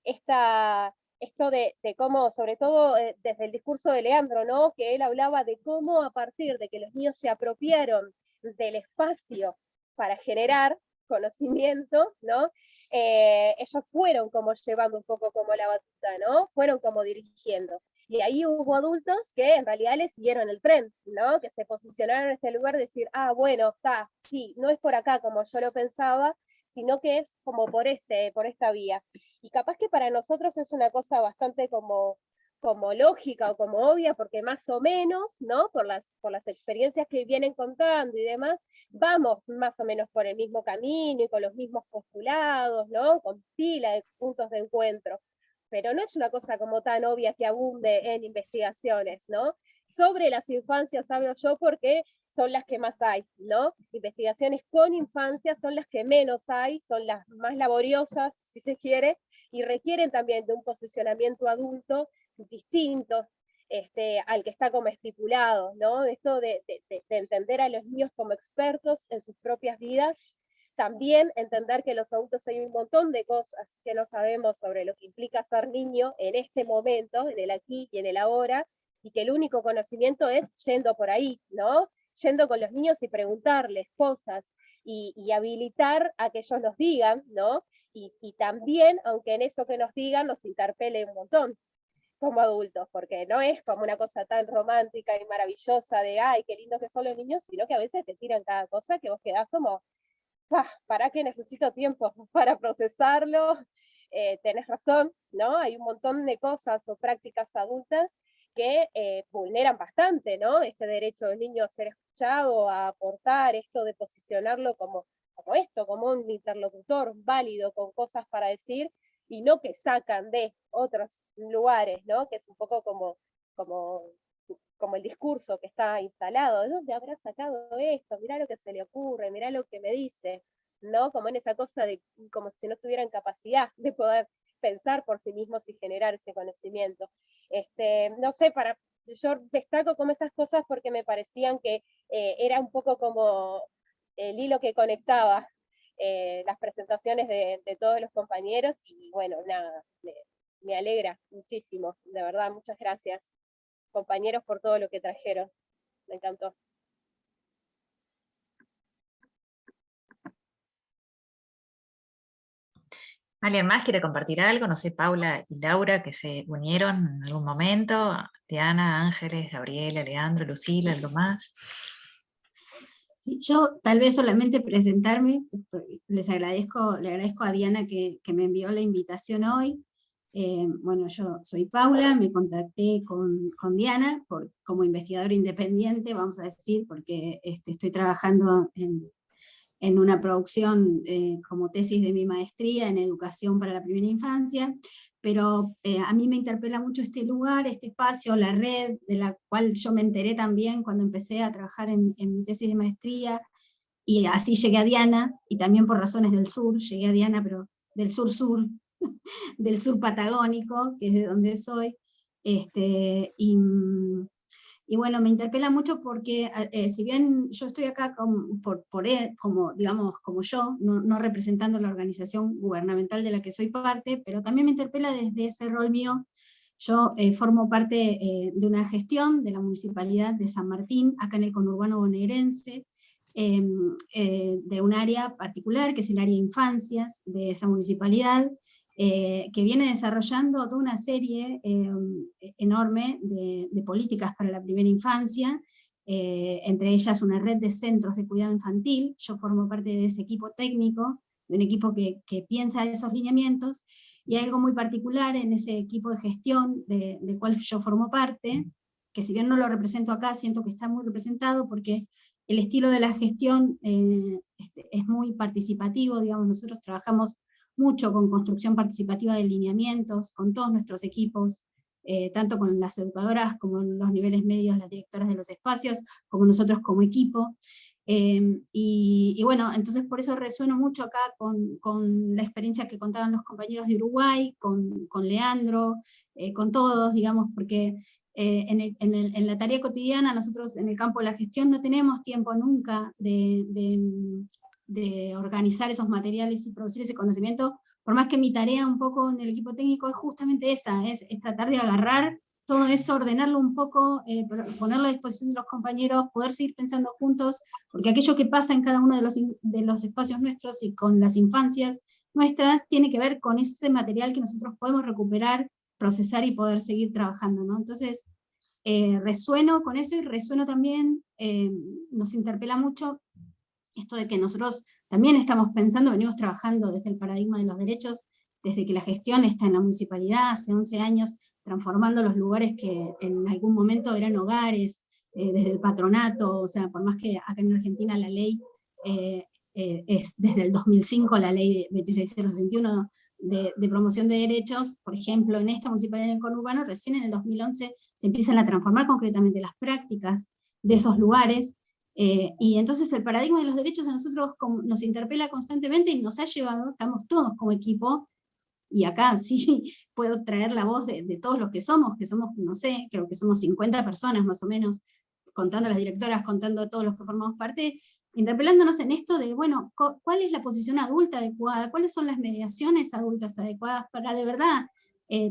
B: esta esto de cómo, sobre todo desde el discurso de Leandro, ¿no? Que él hablaba de cómo a partir de que los niños se apropiaron del espacio para generar conocimiento, ¿no? Ellos fueron como llevando un poco como la batuta, ¿no? Fueron como dirigiendo. Y ahí hubo adultos que en realidad le siguieron el tren, ¿no? Que se posicionaron en este lugar de decir, ah, bueno, está, sí, no es por acá como yo lo pensaba, sino que es como por esta vía. Y capaz que para nosotros es una cosa bastante como lógica o como obvia, porque más o menos, ¿no? Por las experiencias que vienen contando y demás, vamos más o menos por el mismo camino y con los mismos postulados, ¿no? Con pila de puntos de encuentro. Pero no es una cosa como tan obvia que abunde en investigaciones, ¿no? Sobre las infancias hablo yo porque son las que más hay, ¿no? Investigaciones con infancias son las que menos hay, son las más laboriosas, si se quiere, y requieren también de un posicionamiento adulto distinto al que está como estipulado, ¿no? Esto de entender a los niños como expertos en sus propias vidas, también entender que los adultos hay un montón de cosas que no sabemos sobre lo que implica ser niño en este momento, en el aquí y en el ahora, y que el único conocimiento es yendo por ahí, ¿no? Yendo con los niños y preguntarles cosas, y habilitar a que ellos nos digan, ¿no? Y también, aunque en eso que nos digan nos interpele un montón como adultos, porque no es como una cosa tan romántica y maravillosa de, ay, qué lindos que son los niños, sino que a veces te tiran cada cosa que vos quedás como, ¿para qué necesito tiempo para procesarlo? Tenés razón, ¿no? Hay un montón de cosas o prácticas adultas que vulneran bastante, ¿no? Este derecho del niño a ser escuchado, a aportar, esto de posicionarlo como un interlocutor válido con cosas para decir, y no que sacan de otros lugares, ¿no? Que es un poco como el discurso que está instalado, ¿de dónde habrá sacado esto? Mirá lo que se le ocurre, mirá lo que me dice, ¿no? Como en esa cosa de como si no tuvieran capacidad de poder pensar por sí mismos y generar ese conocimiento. No sé, yo destaco como esas cosas porque me parecían que era un poco como el hilo que conectaba las presentaciones de todos los compañeros, y bueno, nada, me alegra muchísimo, de verdad, muchas gracias, compañeros, por todo lo que trajeron, me encantó.
A: ¿Alguien más quiere compartir algo? No sé, Paula y Laura, que se unieron en algún momento. Diana, Ángeles, Gabriela, Leandro, Lucila, ¿algo más?
H: Sí, yo tal vez solamente presentarme, le agradezco a Diana que me envió la invitación hoy. Bueno, yo soy Paula, me contacté con Diana como investigadora independiente, vamos a decir, porque estoy trabajando en una producción como tesis de mi maestría en educación para la primera infancia, pero a mí me interpela mucho este lugar, este espacio, la red, de la cual yo me enteré también cuando empecé a trabajar en mi tesis de maestría, y así llegué a Diana, y también por razones del sur, llegué a Diana, pero del sur-sur, del sur patagónico, que es de donde soy, y bueno, me interpela mucho porque si bien yo estoy acá como yo, no representando la organización gubernamental de la que soy parte, pero también me interpela desde ese rol mío. Yo formo parte de una gestión de la Municipalidad de San Martín, acá en el conurbano bonaerense, de un área particular, que es el área de infancias de esa municipalidad, que viene desarrollando toda una serie enorme de políticas para la primera infancia, entre ellas una red de centros de cuidado infantil. Yo formo parte de ese equipo técnico, de un equipo que piensa esos lineamientos, y hay algo muy particular en ese equipo de gestión del cual yo formo parte, que si bien no lo represento acá, siento que está muy representado porque el estilo de la gestión es muy participativo, digamos, nosotros trabajamos mucho con construcción participativa de lineamientos, con todos nuestros equipos, tanto con las educadoras como en los niveles medios, las directoras de los espacios, como nosotros como equipo. Y bueno, entonces por eso resueno mucho acá con la experiencia que contaban los compañeros de Uruguay, con Leandro, con todos, digamos, porque en la tarea cotidiana nosotros en el campo de la gestión no tenemos tiempo nunca de de organizar esos materiales y producir ese conocimiento, por más que mi tarea un poco en el equipo técnico es justamente esa, es tratar de agarrar todo eso, ordenarlo un poco, ponerlo a disposición de los compañeros, poder seguir pensando juntos, porque aquello que pasa en cada uno de los espacios nuestros y con las infancias nuestras, tiene que ver con ese material que nosotros podemos recuperar, procesar y poder seguir trabajando, ¿no? Entonces, resueno con eso y resueno también, nos interpela mucho esto de que nosotros también estamos pensando, venimos trabajando desde el paradigma de los derechos, desde que la gestión está en la municipalidad, hace 11 años, transformando los lugares que en algún momento eran hogares, desde el patronato, o sea, por más que acá en Argentina la ley es desde el 2005, la ley 26061 de promoción de derechos, por ejemplo, en esta municipalidad del conurbano, recién en el 2011 se empiezan a transformar concretamente las prácticas de esos lugares, y entonces el paradigma de los derechos a nosotros nos interpela constantemente y nos ha llevado, estamos todos como equipo, y acá sí puedo traer la voz de todos los que somos, no sé, creo que somos 50 personas más o menos, contando a las directoras, contando a todos los que formamos parte, interpelándonos en esto de, bueno, ¿cuál es la posición adulta adecuada? ¿Cuáles son las mediaciones adultas adecuadas para de verdad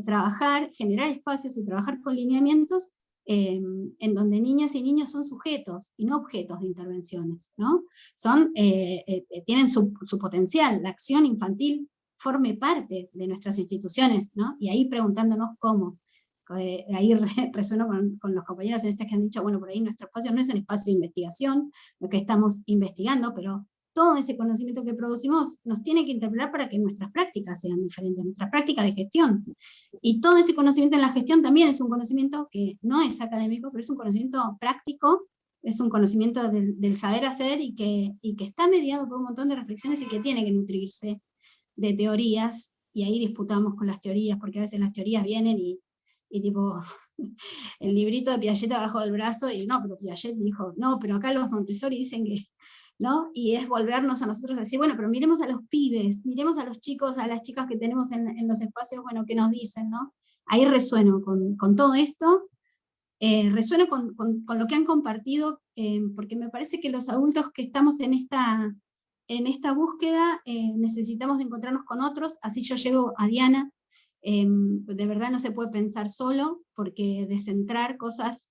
H: trabajar, generar espacios y trabajar con lineamientos en donde niñas y niños son sujetos y no objetos de intervenciones, ¿no? Tienen su potencial, la acción infantil forme parte de nuestras instituciones, ¿no? Y ahí preguntándonos cómo. Ahí resueno con los compañeros en que han dicho, bueno, por ahí nuestro espacio no es un espacio de investigación, lo que estamos investigando, pero todo ese conocimiento que producimos nos tiene que interpelar para que nuestras prácticas sean diferentes, nuestras prácticas de gestión. Y todo ese conocimiento en la gestión también es un conocimiento que no es académico, pero es un conocimiento práctico, es un conocimiento del saber hacer y que está mediado por un montón de reflexiones y que tiene que nutrirse de teorías, y ahí disputamos con las teorías, porque a veces las teorías vienen y tipo, el librito de Piaget abajo del brazo, y no, pero Piaget dijo, no, pero acá los Montessori dicen que, ¿no? Y es volvernos a nosotros a decir, bueno, pero miremos a los pibes, miremos a los chicos, a las chicas que tenemos en los espacios, bueno, que nos dicen, ¿no? Ahí resueno con todo esto, resueno con lo que han compartido, porque me parece que los adultos que estamos en esta búsqueda necesitamos de encontrarnos con otros, así yo llego a Diana. De verdad no se puede pensar solo, porque descentrar cosas,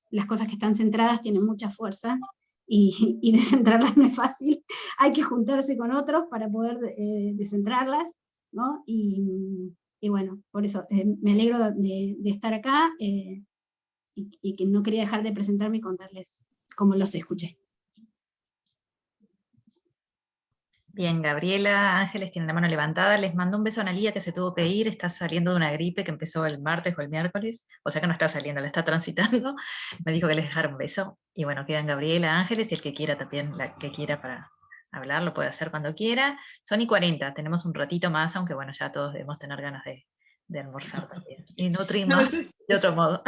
H: las cosas que están centradas tienen mucha fuerza, y descentrarlas no es fácil, hay que juntarse con otros para poder descentrarlas, ¿no? Y bueno, por eso me alegro de estar acá, y que no quería dejar de presentarme y contarles cómo los escuché.
A: Bien, Gabriela, Ángeles tienen la mano levantada, les mando un beso a Analía que se tuvo que ir, está saliendo de una gripe que empezó el martes o el miércoles, o sea que no está saliendo, la está transitando, me dijo que les dejara un beso, y bueno, quedan Gabriela, Ángeles, y el que quiera también, la que quiera para hablar, lo puede hacer cuando quiera. Son y 40, tenemos un ratito más, aunque bueno, ya todos debemos tener ganas de almorzar también, y nutrirnos de otro modo.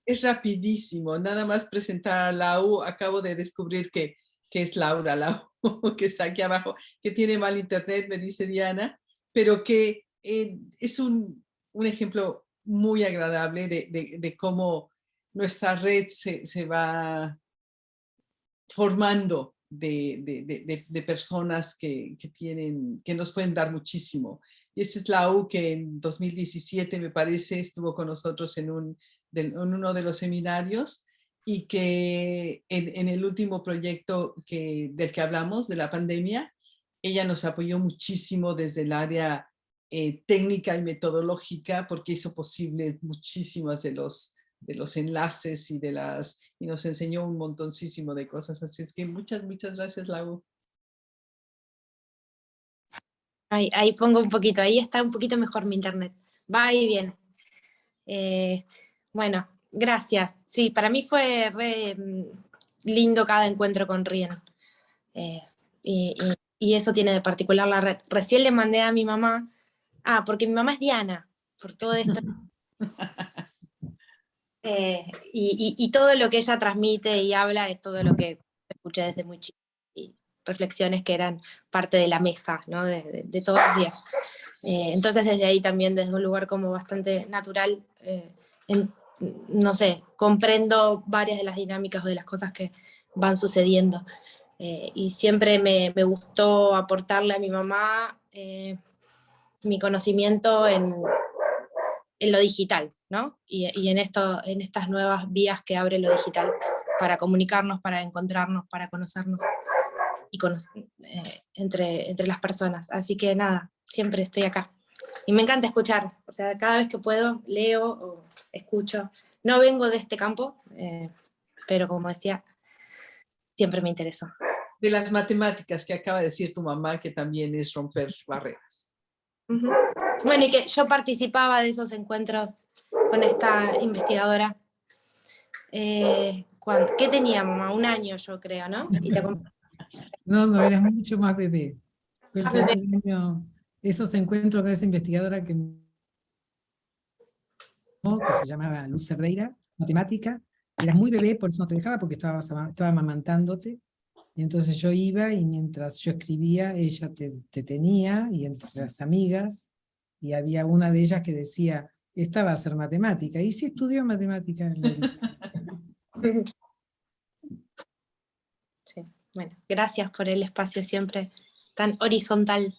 C: Es rapidísimo, nada más presentar a Lau, acabo de descubrir que es Laura Lau, que está aquí abajo, que tiene mal internet, me dice Diana, pero que es un ejemplo muy agradable de cómo nuestra red se va formando de personas que nos pueden dar muchísimo. Y esta es Lau, que en 2017, me parece, estuvo con nosotros en uno de los seminarios, y que en el último proyecto del que hablamos, de la pandemia, ella nos apoyó muchísimo desde el área técnica y metodológica, porque hizo posible muchísimas de los enlaces y nos enseñó un montoncísimo de cosas. Así es que muchas gracias, Lau.
I: Ahí pongo un poquito, ahí está un poquito mejor mi internet. Va y viene. Bueno, gracias. Sí, para mí fue re lindo cada encuentro con Rien. Y eso tiene de particular la red. Recién le mandé a mi mamá, porque mi mamá es Diana, por todo esto. Y todo lo que ella transmite y habla es todo lo que escuché desde muy chica, y reflexiones que eran parte de la mesa, ¿no? de todos los días. Entonces desde ahí también, desde un lugar como bastante natural, no sé, comprendo varias de las dinámicas o de las cosas que van sucediendo. y siempre me gustó aportarle a mi mamá mi conocimiento en lo digital, ¿no? Y en estas nuevas vías que abre lo digital para comunicarnos, para encontrarnos, para conocernos y entre las personas. Así que nada, siempre estoy acá. Y me encanta escuchar, o sea, cada vez que puedo leo o escucho. No vengo de este campo, pero como decía, siempre me interesó.
C: De las matemáticas que acaba de decir tu mamá, que también es romper barreras.
I: Uh-huh. Bueno, y que yo participaba de esos encuentros con esta investigadora. ¿Qué tenía, mamá? 1 año, yo creo, ¿no? Y te
D: No, eras mucho más bebé. Fue el primer año, esos encuentros con esa investigadora que se llamaba Luz Cerdeira, matemática. Eras muy bebé, por eso no te dejaba, porque estaba amamantándote. Y entonces yo iba, y mientras yo escribía, ella te tenía, y entre las amigas, y había una de ellas que decía, esta va a ser matemática. Y sí estudió matemática.
I: Sí, bueno, gracias por el espacio siempre tan horizontal,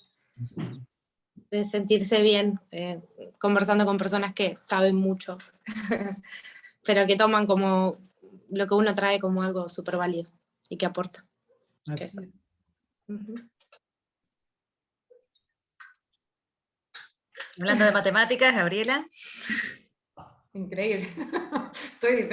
I: de sentirse bien conversando con personas que saben mucho, pero que toman como lo que uno trae como algo súper válido y que aporta. Que eso. Uh-huh.
A: Hablando de matemáticas, Gabriela.
F: Increíble. Estoy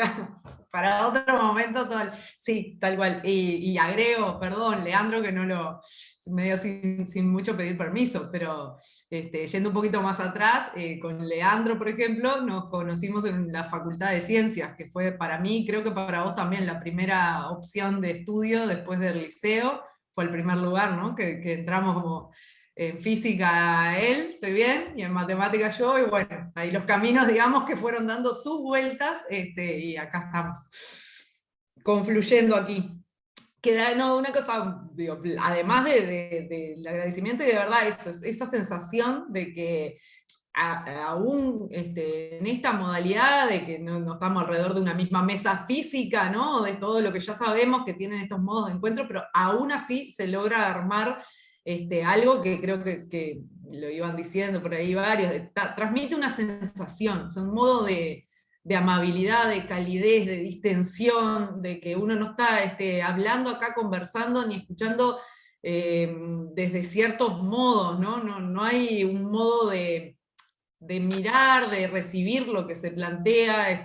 F: para otro momento. Sí, tal cual. Y agrego, perdón, Leandro, que no lo, medio sin mucho pedir permiso, pero yendo un poquito más atrás, con Leandro, por ejemplo, nos conocimos en la Facultad de Ciencias, que fue para mí, creo que para vos también, la primera opción de estudio después del liceo. Fue el primer lugar, ¿no? Que entramos como... En física él, estoy bien, y en matemática yo, y bueno, ahí los caminos, digamos, que fueron dando sus vueltas, y acá estamos, confluyendo aquí. Queda, no, una cosa, digo, además del agradecimiento, y de verdad eso, esa sensación de que aún en esta modalidad de que no estamos alrededor de una misma mesa física, ¿no? De todo lo que ya sabemos que tienen estos modos de encuentro, pero aún así se logra armar algo que creo que lo iban diciendo por ahí varios, transmite una sensación, o sea, un modo de amabilidad, de calidez, de distensión, de que uno no está hablando acá, conversando, ni escuchando desde ciertos modos, ¿no? No hay un modo de mirar, de recibir lo que se plantea,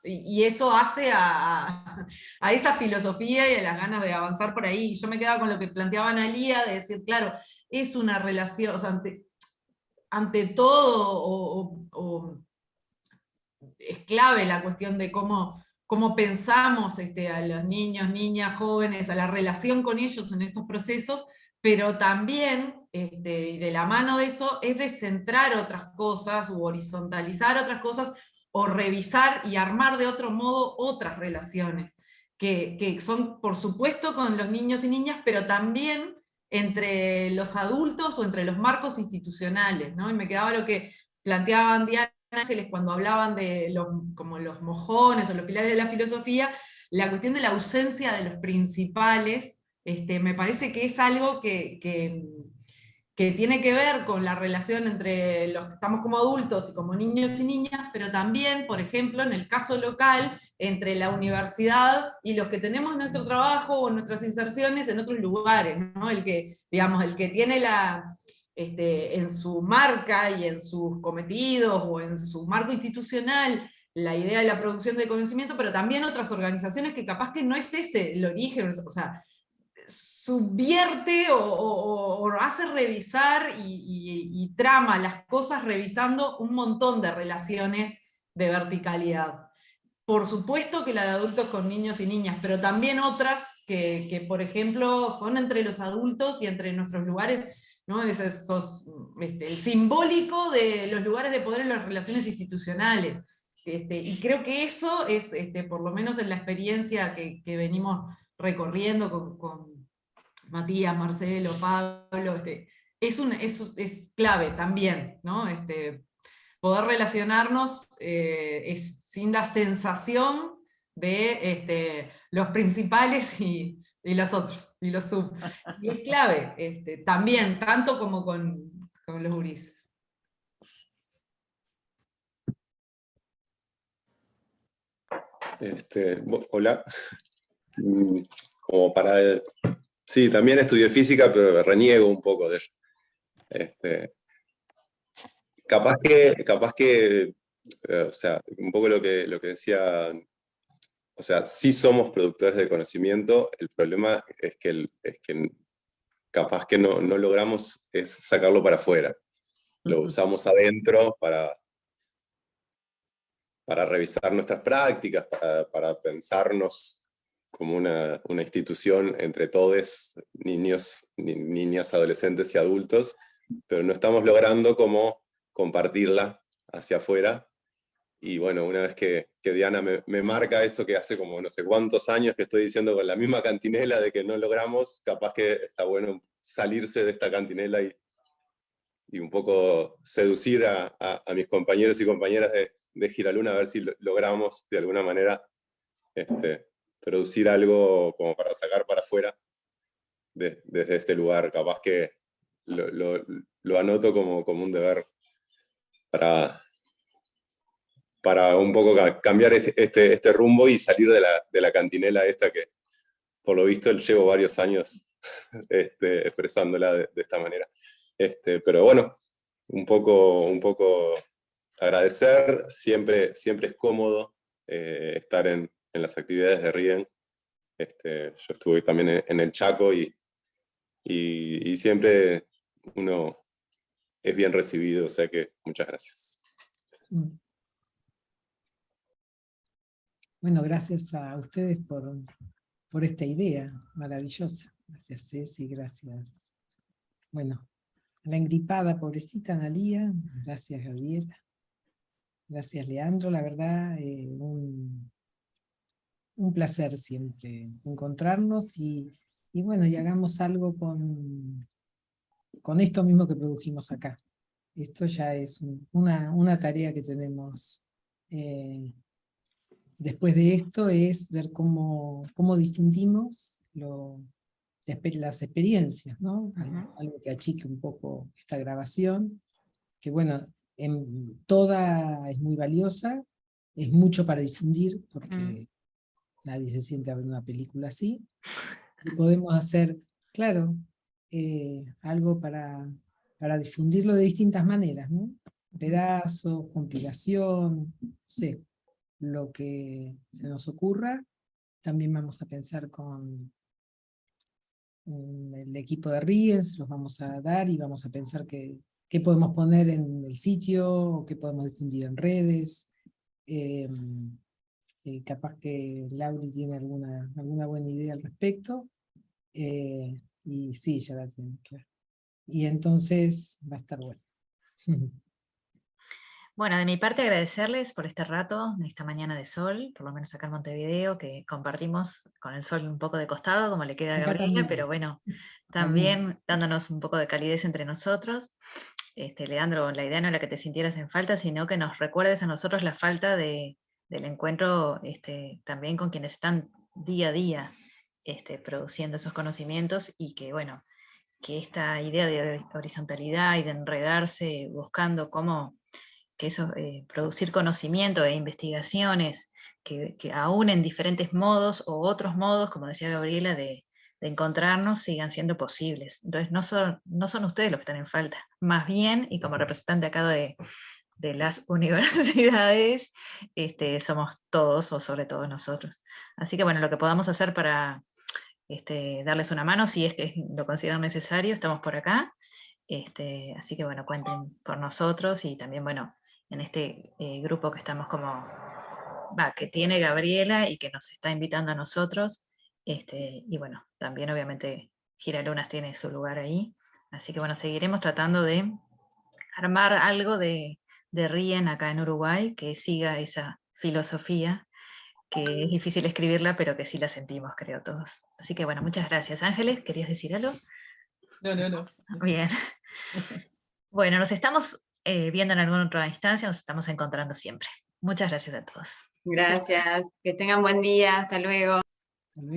F: y eso hace a esa filosofía y a las ganas de avanzar por ahí. Y yo me quedaba con lo que planteaba Analía, de decir, claro, es una relación, o sea, ante todo, es clave la cuestión de cómo pensamos a los niños, niñas, jóvenes, a la relación con ellos en estos procesos, pero también, y de la mano de eso, es descentrar otras cosas, u horizontalizar otras cosas, o revisar y armar de otro modo otras relaciones, que son, por supuesto, con los niños y niñas, pero también entre los adultos o entre los marcos institucionales, ¿no? Y me quedaba lo que planteaban Diana Ángeles cuando hablaban de como los mojones o los pilares de la filosofía, la cuestión de la ausencia de los principales, me parece que es algo que tiene que ver con la relación entre los que estamos como adultos y como niños y niñas, pero también, por ejemplo, en el caso local, entre la universidad y los que tenemos nuestro trabajo o nuestras inserciones en otros lugares, ¿no? El que tiene en su marca y en sus cometidos o en su marco institucional la idea de la producción de conocimiento, pero también otras organizaciones que capaz que no es ese el origen, o sea, subvierte o hace revisar y trama las cosas revisando un montón de relaciones de verticalidad. Por supuesto que la de adultos con niños y niñas, pero también otras que por ejemplo, son entre los adultos y entre nuestros lugares, ¿no? El simbólico de los lugares de poder en las relaciones institucionales. Y creo que eso es, por lo menos en la experiencia que venimos recorriendo con Matías, Marcelo, Pablo, es clave también, ¿no? Poder relacionarnos sin la sensación de los principales y y los otros, y los sub. Y es clave, también, tanto como con los gurises.
E: Hola. Como para... Sí, también estudié física, pero reniego un poco de ello. Capaz que o sea, un poco lo que decía, o sea, sí somos productores de conocimiento, el problema es que capaz que no logramos es sacarlo para afuera. Lo usamos adentro para revisar nuestras prácticas, para pensarnos como una institución entre todos, niños, niñas, adolescentes y adultos, pero no estamos logrando como compartirla hacia afuera. Y bueno, una vez que Diana me marca esto que hace como no sé cuántos años que estoy diciendo con la misma cantinela de que no logramos, capaz que está bueno salirse de esta cantinela y un poco seducir a mis compañeros y compañeras de Giraluna, a ver si logramos de alguna manera producir algo como para sacar para afuera desde este lugar. Capaz que lo anoto como un deber para un poco cambiar este rumbo y salir de la cantinela esta que por lo visto llevo varios años expresándola de esta manera. Pero bueno, un poco agradecer, siempre es cómodo estar en las actividades de RIEN. Yo estuve también en el Chaco y siempre uno es bien recibido, o sea que muchas gracias.
D: Bueno, gracias a ustedes por esta idea maravillosa. Gracias, Ceci, gracias. Bueno, a la engripada, pobrecita Analía, gracias, Gabriela. Gracias, Leandro, la verdad, un placer siempre encontrarnos y bueno, y hagamos algo con esto mismo que produjimos acá. Esto ya es una tarea que tenemos después de esto, es ver cómo difundimos las experiencias, ¿no? Algo que achique un poco esta grabación, que bueno, toda es muy valiosa, es mucho para difundir, porque nadie se siente a ver una película así, y podemos hacer, claro, algo para difundirlo de distintas maneras, ¿no? Pedazos, compilación, no sé, lo que se nos ocurra. También vamos a pensar con el equipo de RIES, los vamos a dar y vamos a pensar qué podemos poner en el sitio, o qué podemos difundir en redes. Capaz que Lauri tiene alguna buena idea al respecto. Y sí, ya la tiene, claro. Y entonces va a estar bueno.
A: Bueno, de mi parte agradecerles por este rato, esta mañana de sol, por lo menos acá en Montevideo, que compartimos con el sol un poco de costado, como le queda a Gabriela, pero bueno, también dándonos un poco de calidez entre nosotros. Leandro, la idea no era que te sintieras en falta, sino que nos recuerdes a nosotros la falta del encuentro también con quienes están día a día produciendo esos conocimientos, y que bueno, que esta idea de horizontalidad y de enredarse buscando cómo que eso, producir conocimiento e investigaciones que aún en diferentes modos o otros modos, como decía Gabriela, de encontrarnos, sigan siendo posibles. Entonces no son ustedes los que están en falta, más bien, y como representante acá de las universidades, somos todos, o sobre todo nosotros. Así que bueno, lo que podamos hacer para darles una mano, si es que lo consideran necesario, estamos por acá. Así que bueno, cuenten con nosotros, y también bueno, en este grupo que estamos que tiene Gabriela y que nos está invitando a nosotros, y bueno, también obviamente Giralunas tiene su lugar ahí, así que bueno, seguiremos tratando de armar algo de RIEN acá en Uruguay, que siga esa filosofía, que es difícil escribirla, pero que sí la sentimos, creo, todos. Así que bueno, muchas gracias. Ángeles, ¿querías decir algo?
F: No.
A: Bien. Bueno, nos estamos viendo en alguna otra instancia, nos estamos encontrando siempre. Muchas gracias a todos.
G: Gracias, que tengan buen día, hasta luego.